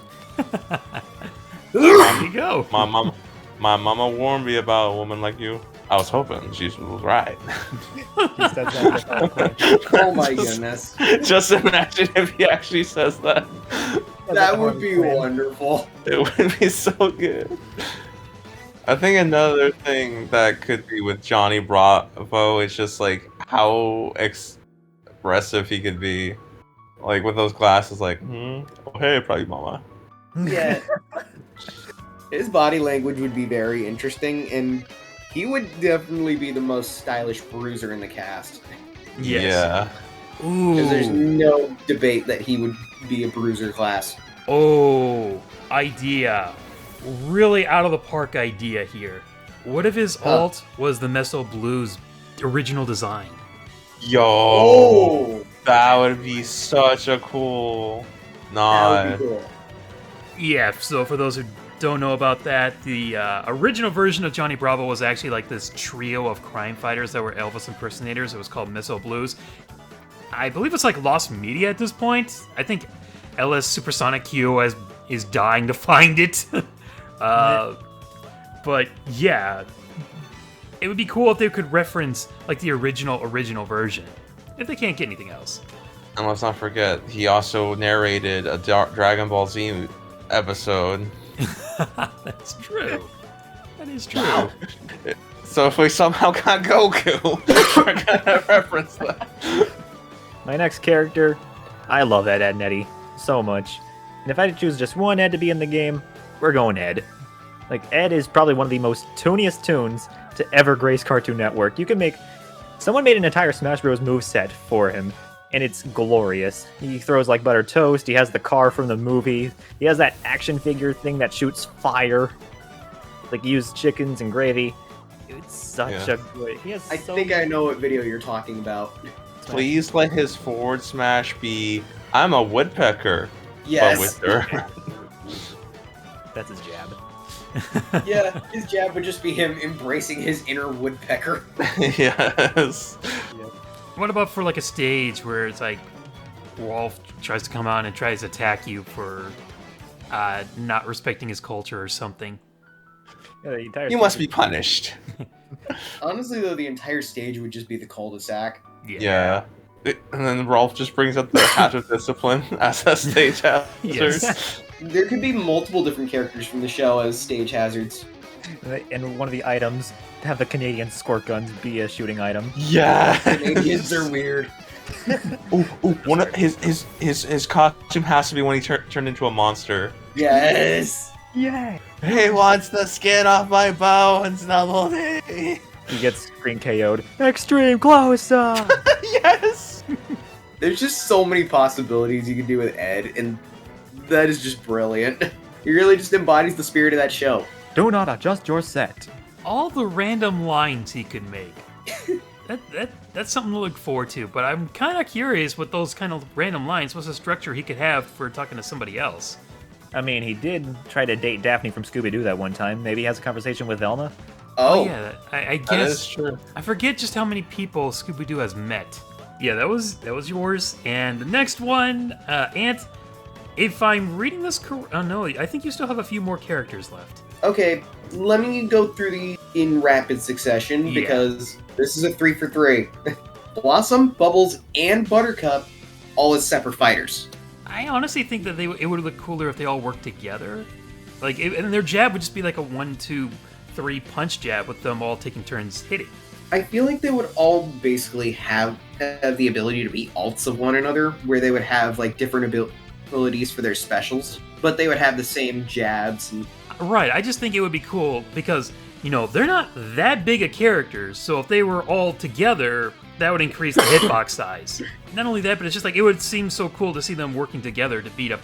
There you go. My mama warned me about a woman like you. I was hoping she was right. He said that. Oh my goodness. Just imagine if he actually says that. That would be wonderful. It would be so good. I think another thing that could be with Johnny Bravo is just like how expressive he could be, like with those glasses. Like, oh hey, probably mama. Yeah. His body language would be very interesting, and he would definitely be the most stylish bruiser in the cast. Yes. Yeah. Ooh. Because there's no debate that he would be a bruiser class. Oh, idea. Really out of the park idea here. What if his alt was the Meso Blues original design? Yo, that would be such a cool That nod. would be cool. Yeah, so for those who don't know about that, the original version of Johnny Bravo was actually like this trio of crime fighters that were Elvis impersonators. It was called Meso Blues. I believe it's like lost media at this point. I think LS Supersonic Q is dying to find it. But yeah, it would be cool if they could reference like the original version, if they can't get anything else. And let's not forget, he also narrated a Dragon Ball Z episode. That's true. That is true. Wow. So if we somehow got Goku, we're gonna reference that. My next character, I love Ed, Edd n Eddy so much. And if I had to choose just one Ed to be in the game, we're going Ed. Like, Ed is probably one of the most tooniest toons to ever grace Cartoon Network. Someone made an entire Smash Bros. Moveset for him, and it's glorious. He throws like butter toast, he has the car from the movie, he has that action figure thing that shoots fire. Like, he used chickens and gravy. It's such a great... I think I know what video you're talking about. Please let his forward smash be, I'm a woodpecker. Yes. But with dirt. That's his jab. Yeah, his jab would just be him embracing his inner woodpecker. Yes. What about for like a stage where it's like Rolf tries to come on and tries to attack you for not respecting his culture or something? Yeah, the entire You must be punished. Honestly, though, the entire stage would just be the cul-de-sac. Yeah. And then Rolf just brings up the hazard discipline as a stage hazard. Yes. There could be multiple different characters from the show as stage hazards. And one of the items, have the Canadian squirt guns be a shooting item. Yeah. Canadians are weird. Ooh, one of his costume has to be when he turned into a monster. Yes! Yay! He wants the skin off my bones, Double D. He gets screen KO'd. Extreme close-up! Yes. There's just so many possibilities you could do with Ed, and that is just brilliant. He really just embodies the spirit of that show. Do not adjust your set. All the random lines he could make. That's something to look forward to, but I'm kind of curious what those kind of random lines, what's the structure he could have for talking to somebody else. I mean, he did try to date Daphne from Scooby-Doo that one time. Maybe he has a conversation with Velma? Oh, yeah, I guess. That is true. I forget just how many people Scooby-Doo has met. Yeah, that was yours. And the next one, Ant, if I'm reading this correct, oh no, I think you still have a few more characters left. okay. Let me go through these in rapid succession, Yeah. because this is a 3 for 3. Blossom, Bubbles, and Buttercup, all as separate fighters. I honestly think that it would look cooler if they all worked together. Like, and their jab would just be like a 1, 2, 3 punch jab with them all taking turns hitting. I feel like they would all basically have the ability to be alts of one another, where they would have like different abilities for their specials, but they would have the same jabs. And Right, I just think it would be cool because, they're not that big of characters, so if they were all together, that would increase the hitbox size. Not only that, but it's just like, it would seem so cool to see them working together to beat up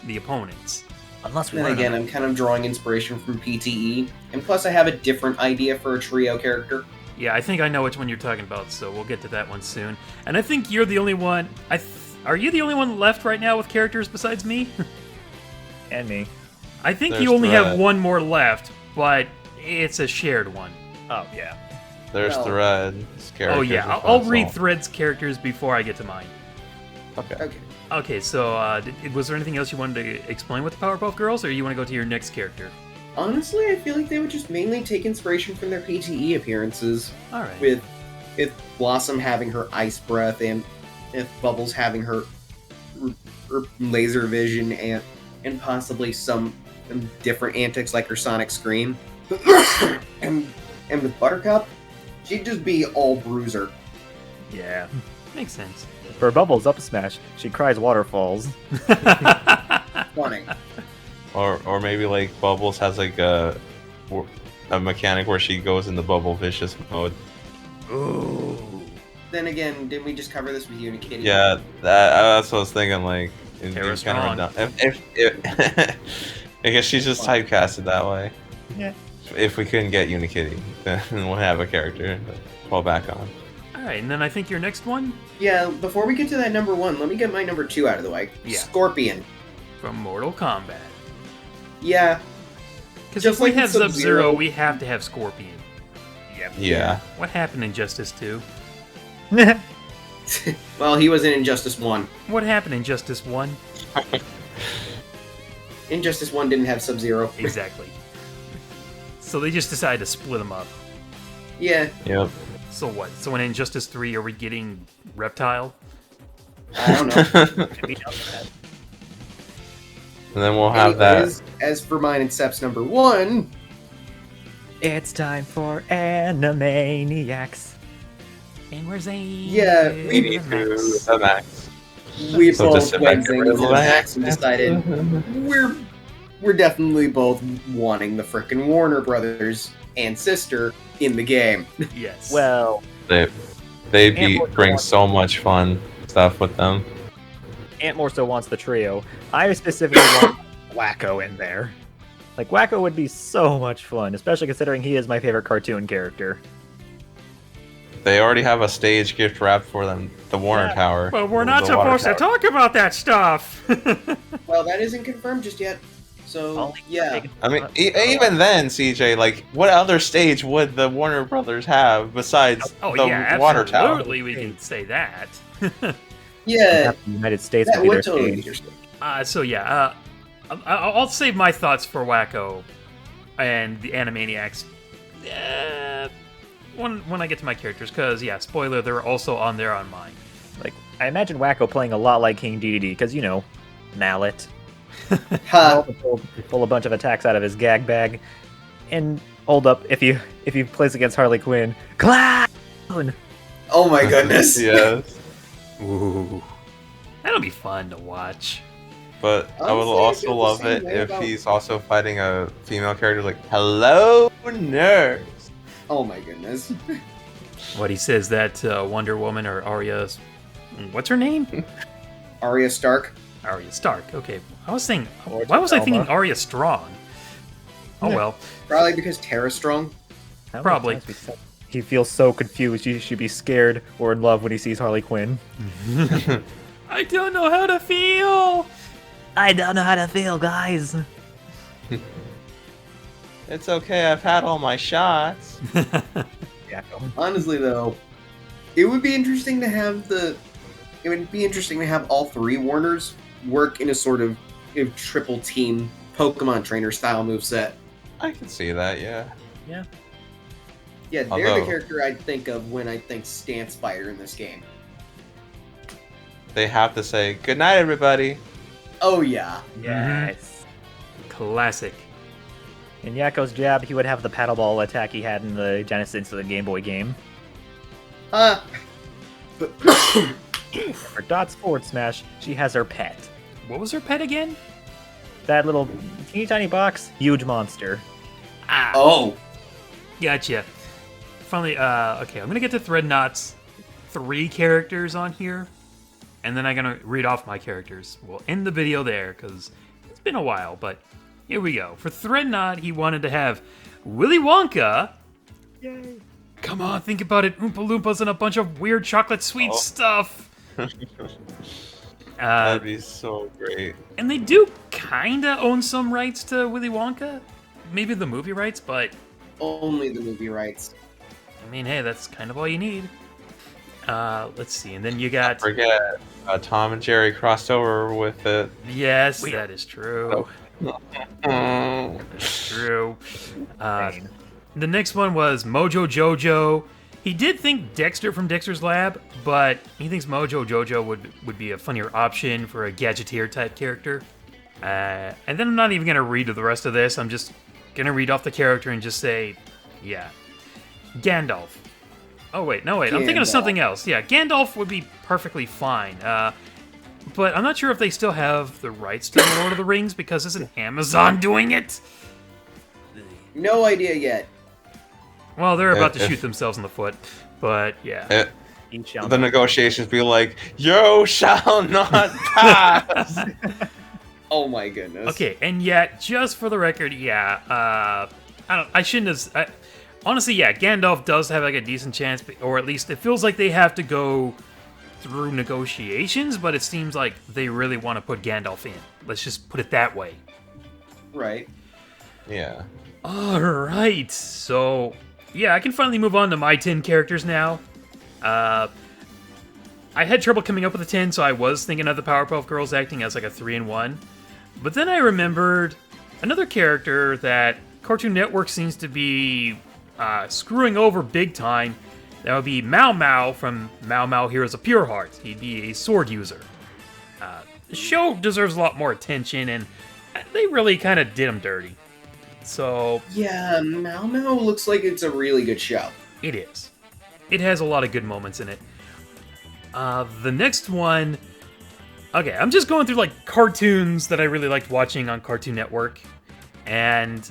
the opponents. Unless we then run again, out. I'm kind of drawing inspiration from PTE, and plus I have a different idea for a trio character. Yeah, I think I know which one you're talking about, so we'll get to that one soon. And I think you're the only one... Are you the only one left right now with characters besides me? And me. I think There's you only have Thread. one more left, but it's a shared one. Oh, yeah. There's Well- Thread's character. Oh yeah, I'll read Thread's characters before I get to mine. Okay. Okay. Okay, so was there anything else you wanted to explain with the Powerpuff Girls, or you want to go to your next character? Honestly, I feel like they would just mainly take inspiration from their PTE appearances, All right. with Blossom having her ice breath and if Bubbles having her laser vision and possibly some different antics like her sonic scream. and with Buttercup, she'd just be all bruiser. Yeah, makes sense. For Bubbles up smash, she cries waterfalls. Funny. Or maybe like Bubbles has like a mechanic where she goes into Bubble Vicious mode. Ooh. Then again, didn't we just cover this with Unikitty? Yeah, that's what I was thinking. Like, Terra's kind strong. of if I guess she's just typecasted that way. Yeah. If we couldn't get Unikitty, then we'll have a character to fall back on. All right, and then I think your next one Yeah, before we get to that number 1, let me get my number 2 out of the way. Yeah. Scorpion. from Mortal Kombat. Yeah. Because Just if we like in have Sub-Zero, Sub-Zero. we have to have Scorpion. Yep. Yeah. What happened in Justice 2? Well, he was in Injustice 1. What happened in Justice 1? Injustice 1 didn't have Sub-Zero. Exactly. So they just decided to split them up. Yeah, Yep. So what? So in Injustice 3, are we getting Reptile? I don't know. Maybe not that. And then we'll have Anyways, as for mine and Sep's number 1, It's time for Animaniacs. And where's Zane? Yeah, we need to the max. we So both just sit back went and things and relax. and decided we're definitely both wanting the frickin' Warner Brothers and sister in the game. Yes. Well, They bring so much fun stuff with them. Ant more so wants the trio. I specifically want Wacko in there. Like, Wacko would be so much fun, especially considering he is my favorite cartoon character. They already have a stage gift wrapped for them, the Warner Tower. But we're not The water supposed to tower. talk about that stuff. Well, that isn't confirmed just yet. So, yeah. I mean, even then, CJ, like, what other stage would the Warner Brothers have besides Oh the yeah, water tower? absolutely, we can say that. Yeah, The United States that would be their would totally be stage. your stage. So yeah, I'll save my thoughts for Wacko and the Animaniacs when I get to my characters, because yeah, spoiler, they're also on there on mine. Like, I imagine Wacko playing a lot like King Dedede, because, you know, mallet. Ha! Pull a bunch of attacks out of his gag bag. And hold up, if he plays against Harley Quinn, clown! Oh my goodness. Yes. Ooh, that'll be fun to watch. But I would Honestly, I also feel the love same it way if about- he's also fighting a female character like, hello, nurse. Oh my goodness. What he says that Wonder Woman or Arya's, what's her name? Arya Stark. Arya Stark. Okay, I was saying, Or why was I Selma. thinking Arya Strong? Oh well. Probably because Tara's strong. How many Probably. times we said- He feels so confused. He should be scared or in love when he sees Harley Quinn. I don't know how to feel. I don't know how to feel, guys. It's okay, I've had all my shots. Yeah. Honestly, though, it would be interesting to have all three Warners work in a sort of triple team Pokemon trainer style moveset. I can see that, yeah. Yeah, they're Although- the character I'd think of when I think Stance Fighter in this game. They have to say, good night, everybody. Oh yeah. Yes. Classic. In Yakko's jab, he would have the paddle ball attack he had in the Genesis of the Game Boy game. For Dot's Forward Smash, she has her pet. What was her pet again? That little teeny tiny box, huge monster. Ah, Oh. gotcha. Finally, okay, I'm gonna get to Threadnoughts 3 characters on here, and then I'm gonna read off my characters. We'll end the video there, because it's been a while, but here we go. For Threadnought, he wanted to have Willy Wonka. Yay. Come on, think about it. Oompa Loompas and a bunch of weird chocolate sweet Oh. stuff. That'd be so great. And they do kinda own some rights to Willy Wonka. Maybe the movie rights, but Only the movie rights. I mean, hey, that's kind of all you need. Let's see, and then you got Forget, Tom and Jerry crossed over with it. yes, that is true. Mm. True. Pain. The next one was Mojo Jojo. He did think Dexter from Dexter's Lab, but he thinks Mojo Jojo would be a funnier option for a Gadgeteer type character. And then I'm not even gonna read the rest of this. I'm just gonna read off the character and just say, yeah, Gandalf. Oh wait, no wait, I'm thinking of Gandalf. something else. Yeah, Gandalf would be perfectly fine. But I'm not sure if they still have the rights to Lord of the Rings because isn't Amazon doing it? No idea yet. Well, they're about to If- shoot themselves in the foot, but yeah. Each shall The negotiations be like, "Yo shall not pass." Oh my goodness. Okay, and yet, just for the record, yeah, I shouldn't have. Honestly, yeah, Gandalf does have like a decent chance, or at least it feels like they have to go through negotiations, but it seems like they really want to put Gandalf in. Let's just put it that way. Right. Yeah. All right, so yeah, I can finally move on to my 10 characters now. I had trouble coming up with a 10, so I was thinking of the Powerpuff Girls acting as like a 3-in-1. But then I remembered another character that Cartoon Network seems to be screwing over big time. That would be Mao Mao from Mao Mao Heroes of Pure Heart. He'd be a sword user. The show deserves a lot more attention, and they really kind of did him dirty. So Yeah, Mao Mao looks like it's a really good show. it is. It has a lot of good moments in it. The next one... Okay, I'm just going through, like, cartoons that I really liked watching on Cartoon Network. And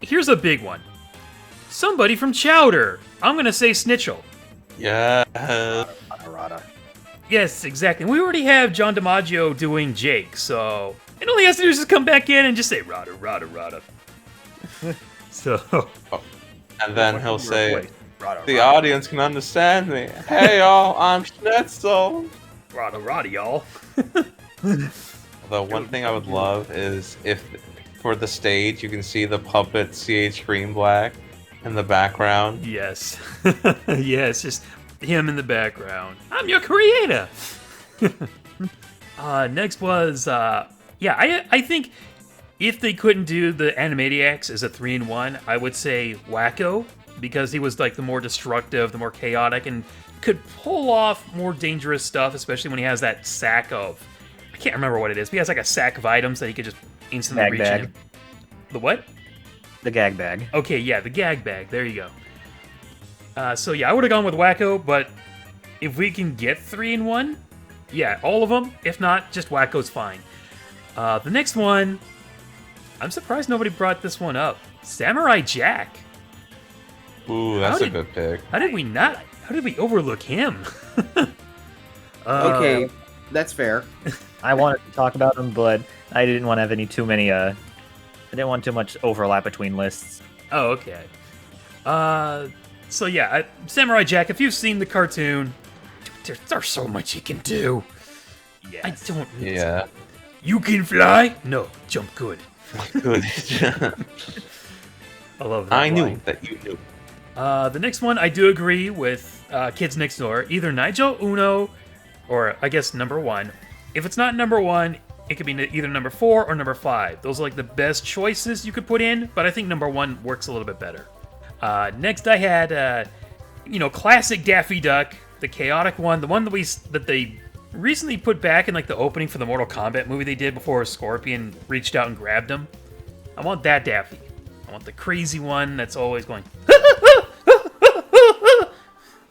here's a big one. Somebody from Chowder. I'm gonna say Snitchell. Yeah. Rada. Yes, exactly. We already have John DiMaggio doing Jake, so... And all he has to do is just come back in and just say, Rada, Rada, Rada. So... And then he'll say, The audience can understand me. Hey y'all, I'm Schnitzel. Rada, y'all. The one thing I would love is if, for the stage, you can see the puppet CH Greenblack in the background. Yes. Yes, just him in the background. I'm your creator. Next was, I think if they couldn't do the Animaniacs as a 3-in-1, I would say Wacko, because he was like the more destructive, the more chaotic, and could pull off more dangerous stuff, especially when he has that sack of, I can't remember what it is, but he has like a sack of items that he could just instantly Gag reach bag. in. The what? The gag bag. Okay, yeah, the gag bag. There you go. So yeah, I would have gone with Wacko, but if we can get 3-in-1, yeah, all of them. If not, just Wacko's fine. The next one, I'm surprised nobody brought this one up. Samurai Jack. Ooh, that's a good pick. How did we overlook him? Okay, that's fair. I wanted to talk about him, but I didn't want to have I didn't want too much overlap between lists. Oh, okay. So yeah, Samurai Jack, if you've seen the cartoon, there's so much he can do. Yes. I don't... Yeah. You can fly? No, jump good. Good. I love that I knew line. that you knew. The next one, I do agree with Kids Next Door. Either Nigel Uno, or I guess number 1. If it's not number 1, it could be either number 4 or number 5. Those are like the best choices you could put in, but I think number 1 works a little bit better. Next I had, classic Daffy Duck, the chaotic one, the one that they recently put back in like the opening for the Mortal Kombat movie they did before Scorpion reached out and grabbed him. I want that Daffy. I want the crazy one that's always going...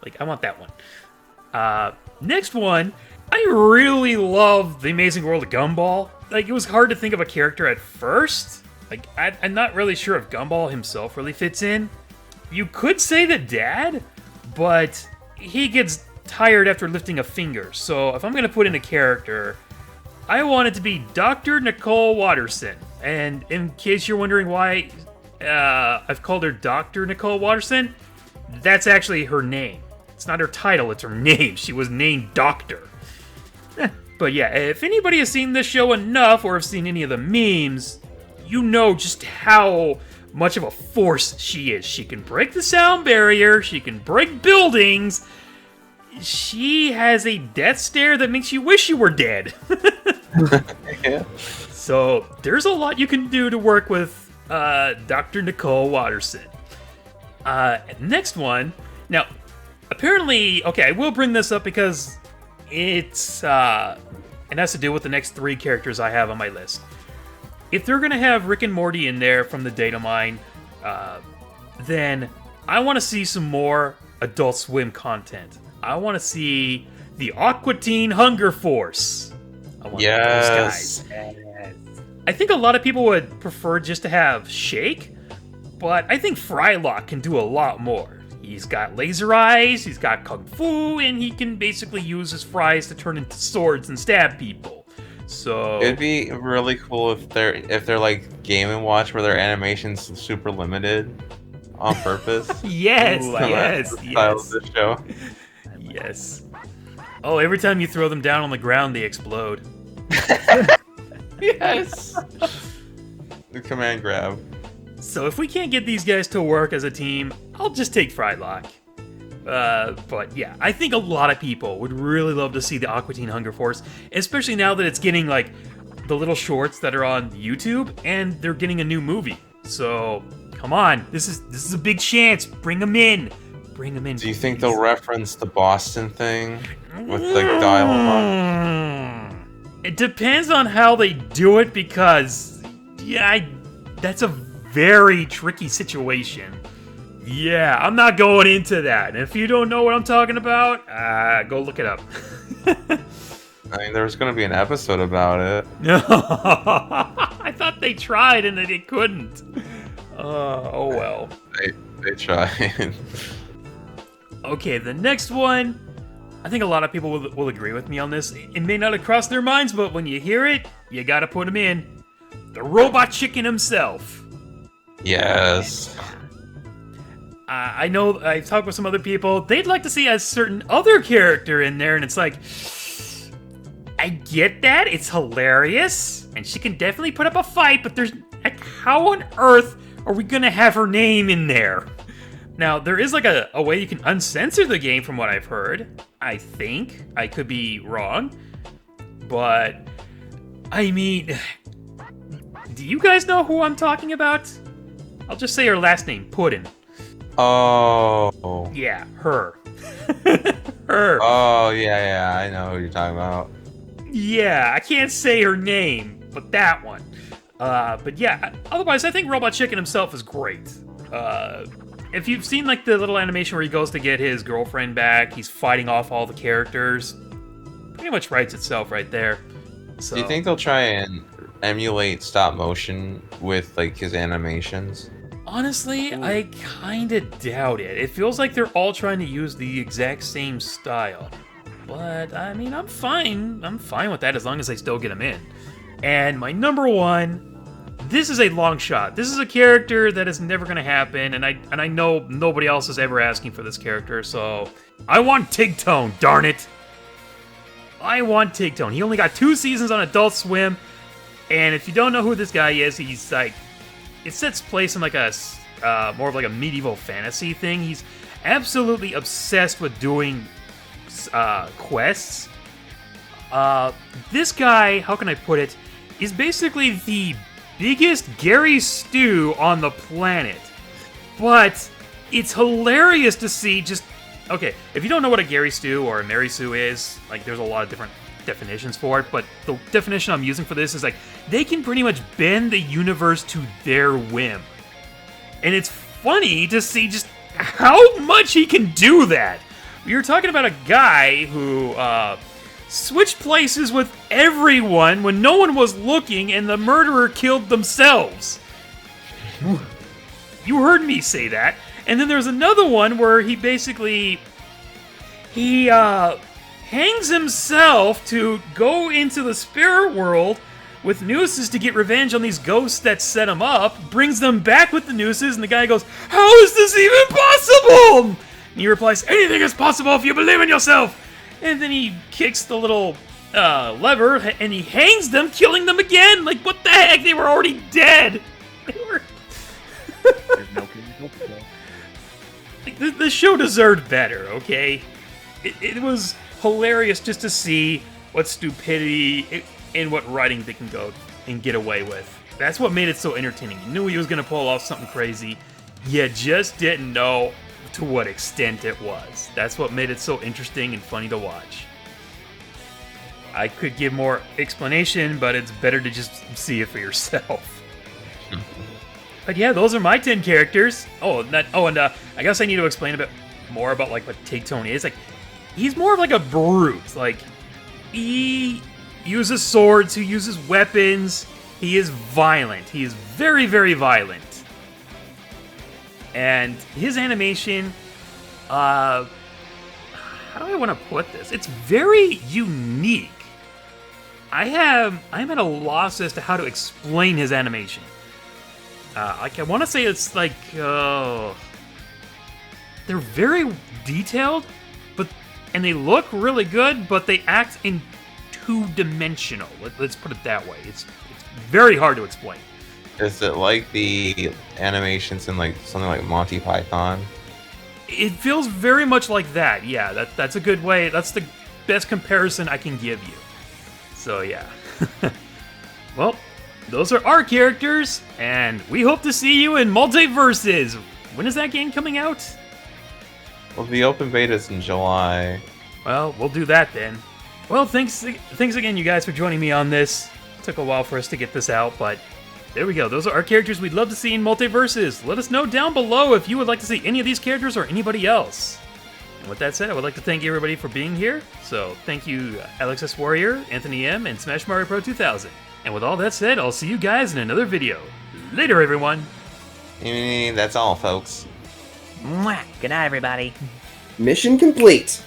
Like, I want that one. Next one, I really love The Amazing World of Gumball. Like, it was hard to think of a character at first. Like, I'm not really sure if Gumball himself really fits in. You could say the dad, but he gets tired after lifting a finger. So if I'm going to put in a character, I want it to be Dr. Nicole Watterson. And in case you're wondering why I've called her Dr. Nicole Watterson, that's actually her name. It's not her title, it's her name. She was named Doctor. But yeah, if anybody has seen this show enough or have seen any of the memes, you know just how much of a force she is. She can break the sound barrier, she can break buildings. She has a death stare that makes you wish you were dead. Yeah. So there's a lot you can do to work with Dr. Nicole Watterson. Next one. Now, apparently, okay, I will bring this up because it has to do with the next 3 characters I have on my list. If they're gonna have Rick and Morty in there from the Datamine, then I want to see some more Adult Swim content. I want to see the Aqua Teen Hunger Force. I want those guys. I think a lot of people would prefer just to have Shake, but I think Frylock can do a lot more. He's got laser eyes, he's got kung fu, and he can basically use his fries to turn into swords and stab people. So It'd be really cool if they're like Game & Watch where their animation's super limited on purpose. yes, Ooh, yes, The style yes, of the show. yes. Oh, every time you throw them down on the ground, they explode. Yes. The command grab. So if we can't get these guys to work as a team, I'll just take Frylock. But yeah, I think a lot of people would really love to see the Aqua Teen Hunger Force, especially now that it's getting like the little shorts that are on YouTube, and they're getting a new movie. So come on, this is a big chance. Bring them in. Bring them in. Do you think please. they'll reference the Boston thing with like dialogue? It depends on how they do it, because that's a very tricky situation. Yeah, I'm not going into that. And if you don't know what I'm talking about, go look it up. I mean, there's gonna be an episode about it. No, I thought they tried and they couldn't. Oh well. They tried. Okay, the next one. I think a lot of people will agree with me on this. It may not have crossed their minds, but when you hear it, you gotta put him in. The Robot Chicken himself. Yes. I know I've talked with some other people. They'd like to see a certain other character in there, and it's like, I get that. It's hilarious, and she can definitely put up a fight, but there's... Like, how on earth are we gonna have her name in there? Now, there is like a way you can uncensor the game from what I've heard. I think. I could be wrong. But, I mean... Do you guys know who I'm talking about? I'll just say her last name, Puddin'. Oh. Yeah, her. Her. Oh, yeah, I know who you're talking about. Yeah, I can't say her name, but that one. But yeah, otherwise, I think Robot Chicken himself is great. If you've seen like the little animation where he goes to get his girlfriend back, he's fighting off all the characters. Pretty much writes itself right there. So, Do you think they'll try and emulate stop motion with like his animations? honestly, I kinda doubt it. It feels like they're all trying to use the exact same style. But, I mean, I'm fine. I'm fine with that as long as they still get him in. And my number one, this is a long shot. This is a character that is never gonna happen, and I know nobody else is ever asking for this character, so I want Tigtone, darn it! I want Tigtone. He only got 2 seasons on Adult Swim, and if you don't know who this guy is, he's like, it sets place in like a more of like a medieval fantasy thing. He's absolutely obsessed with doing quests. This guy, how can I put it, is basically the biggest Gary Stu on the planet. But it's hilarious to see just... Okay, if you don't know what a Gary Stu or a Mary Sue is, like, there's a lot of different definitions for it, but the definition I'm using for this is, like, they can pretty much bend the universe to their whim. And it's funny to see just how much he can do that. You're talking about a guy who, switched places with everyone when no one was looking and the murderer killed themselves. You heard me say that. And then there's another one where he basically... He, hangs himself to go into the spirit world with nooses to get revenge on these ghosts that set him up, brings them back with the nooses, and the guy goes, "How is this even possible?" And he replies, "Anything is possible if you believe in yourself." And then he kicks the little lever, and he hangs them, killing them again. Like, what the heck? They were already dead. They were... Like, the show deserved better, okay? It was hilarious just to see what stupidity and what writing they can go and get away with. That's what made it so entertaining. You knew he was going to pull off something crazy. You just didn't know to what extent it was. That's what made it so interesting and funny to watch. I could give more explanation, but it's better to just see it for yourself. But yeah, those are my 10 characters. And I guess I need to explain a bit more about like what Tigtone is. Like, he's more of like a brute. Like, he uses swords, he uses weapons, he is violent. He is very, very violent. And his animation, how do I want to put this? It's very unique. I'm at a loss as to how to explain his animation. Like, I want to say it's like, they're very detailed, and they look really good, but they act in two-dimensional. Let's put it that way. It's very hard to explain. Is it like the animations in like something like Monty Python? It feels very much like that. Yeah, that's a good way. That's the best comparison I can give you. So yeah. Well, those are our characters, and we hope to see you in Multiversus. When is that game coming out? Well, the open beta's in July. Well, we'll do that then. Well, thanks again, you guys, for joining me on this. It took a while for us to get this out, but there we go. Those are our characters we'd love to see in Multiversus. Let us know down below if you would like to see any of these characters or anybody else. And with that said, I would like to thank everybody for being here. So thank you, Alex S. Warrior, Anthony M., and Smash Mario Pro 2000. And with all that said, I'll see you guys in another video. Later, everyone. That's all, folks. Mwah. Good night, everybody. Mission complete.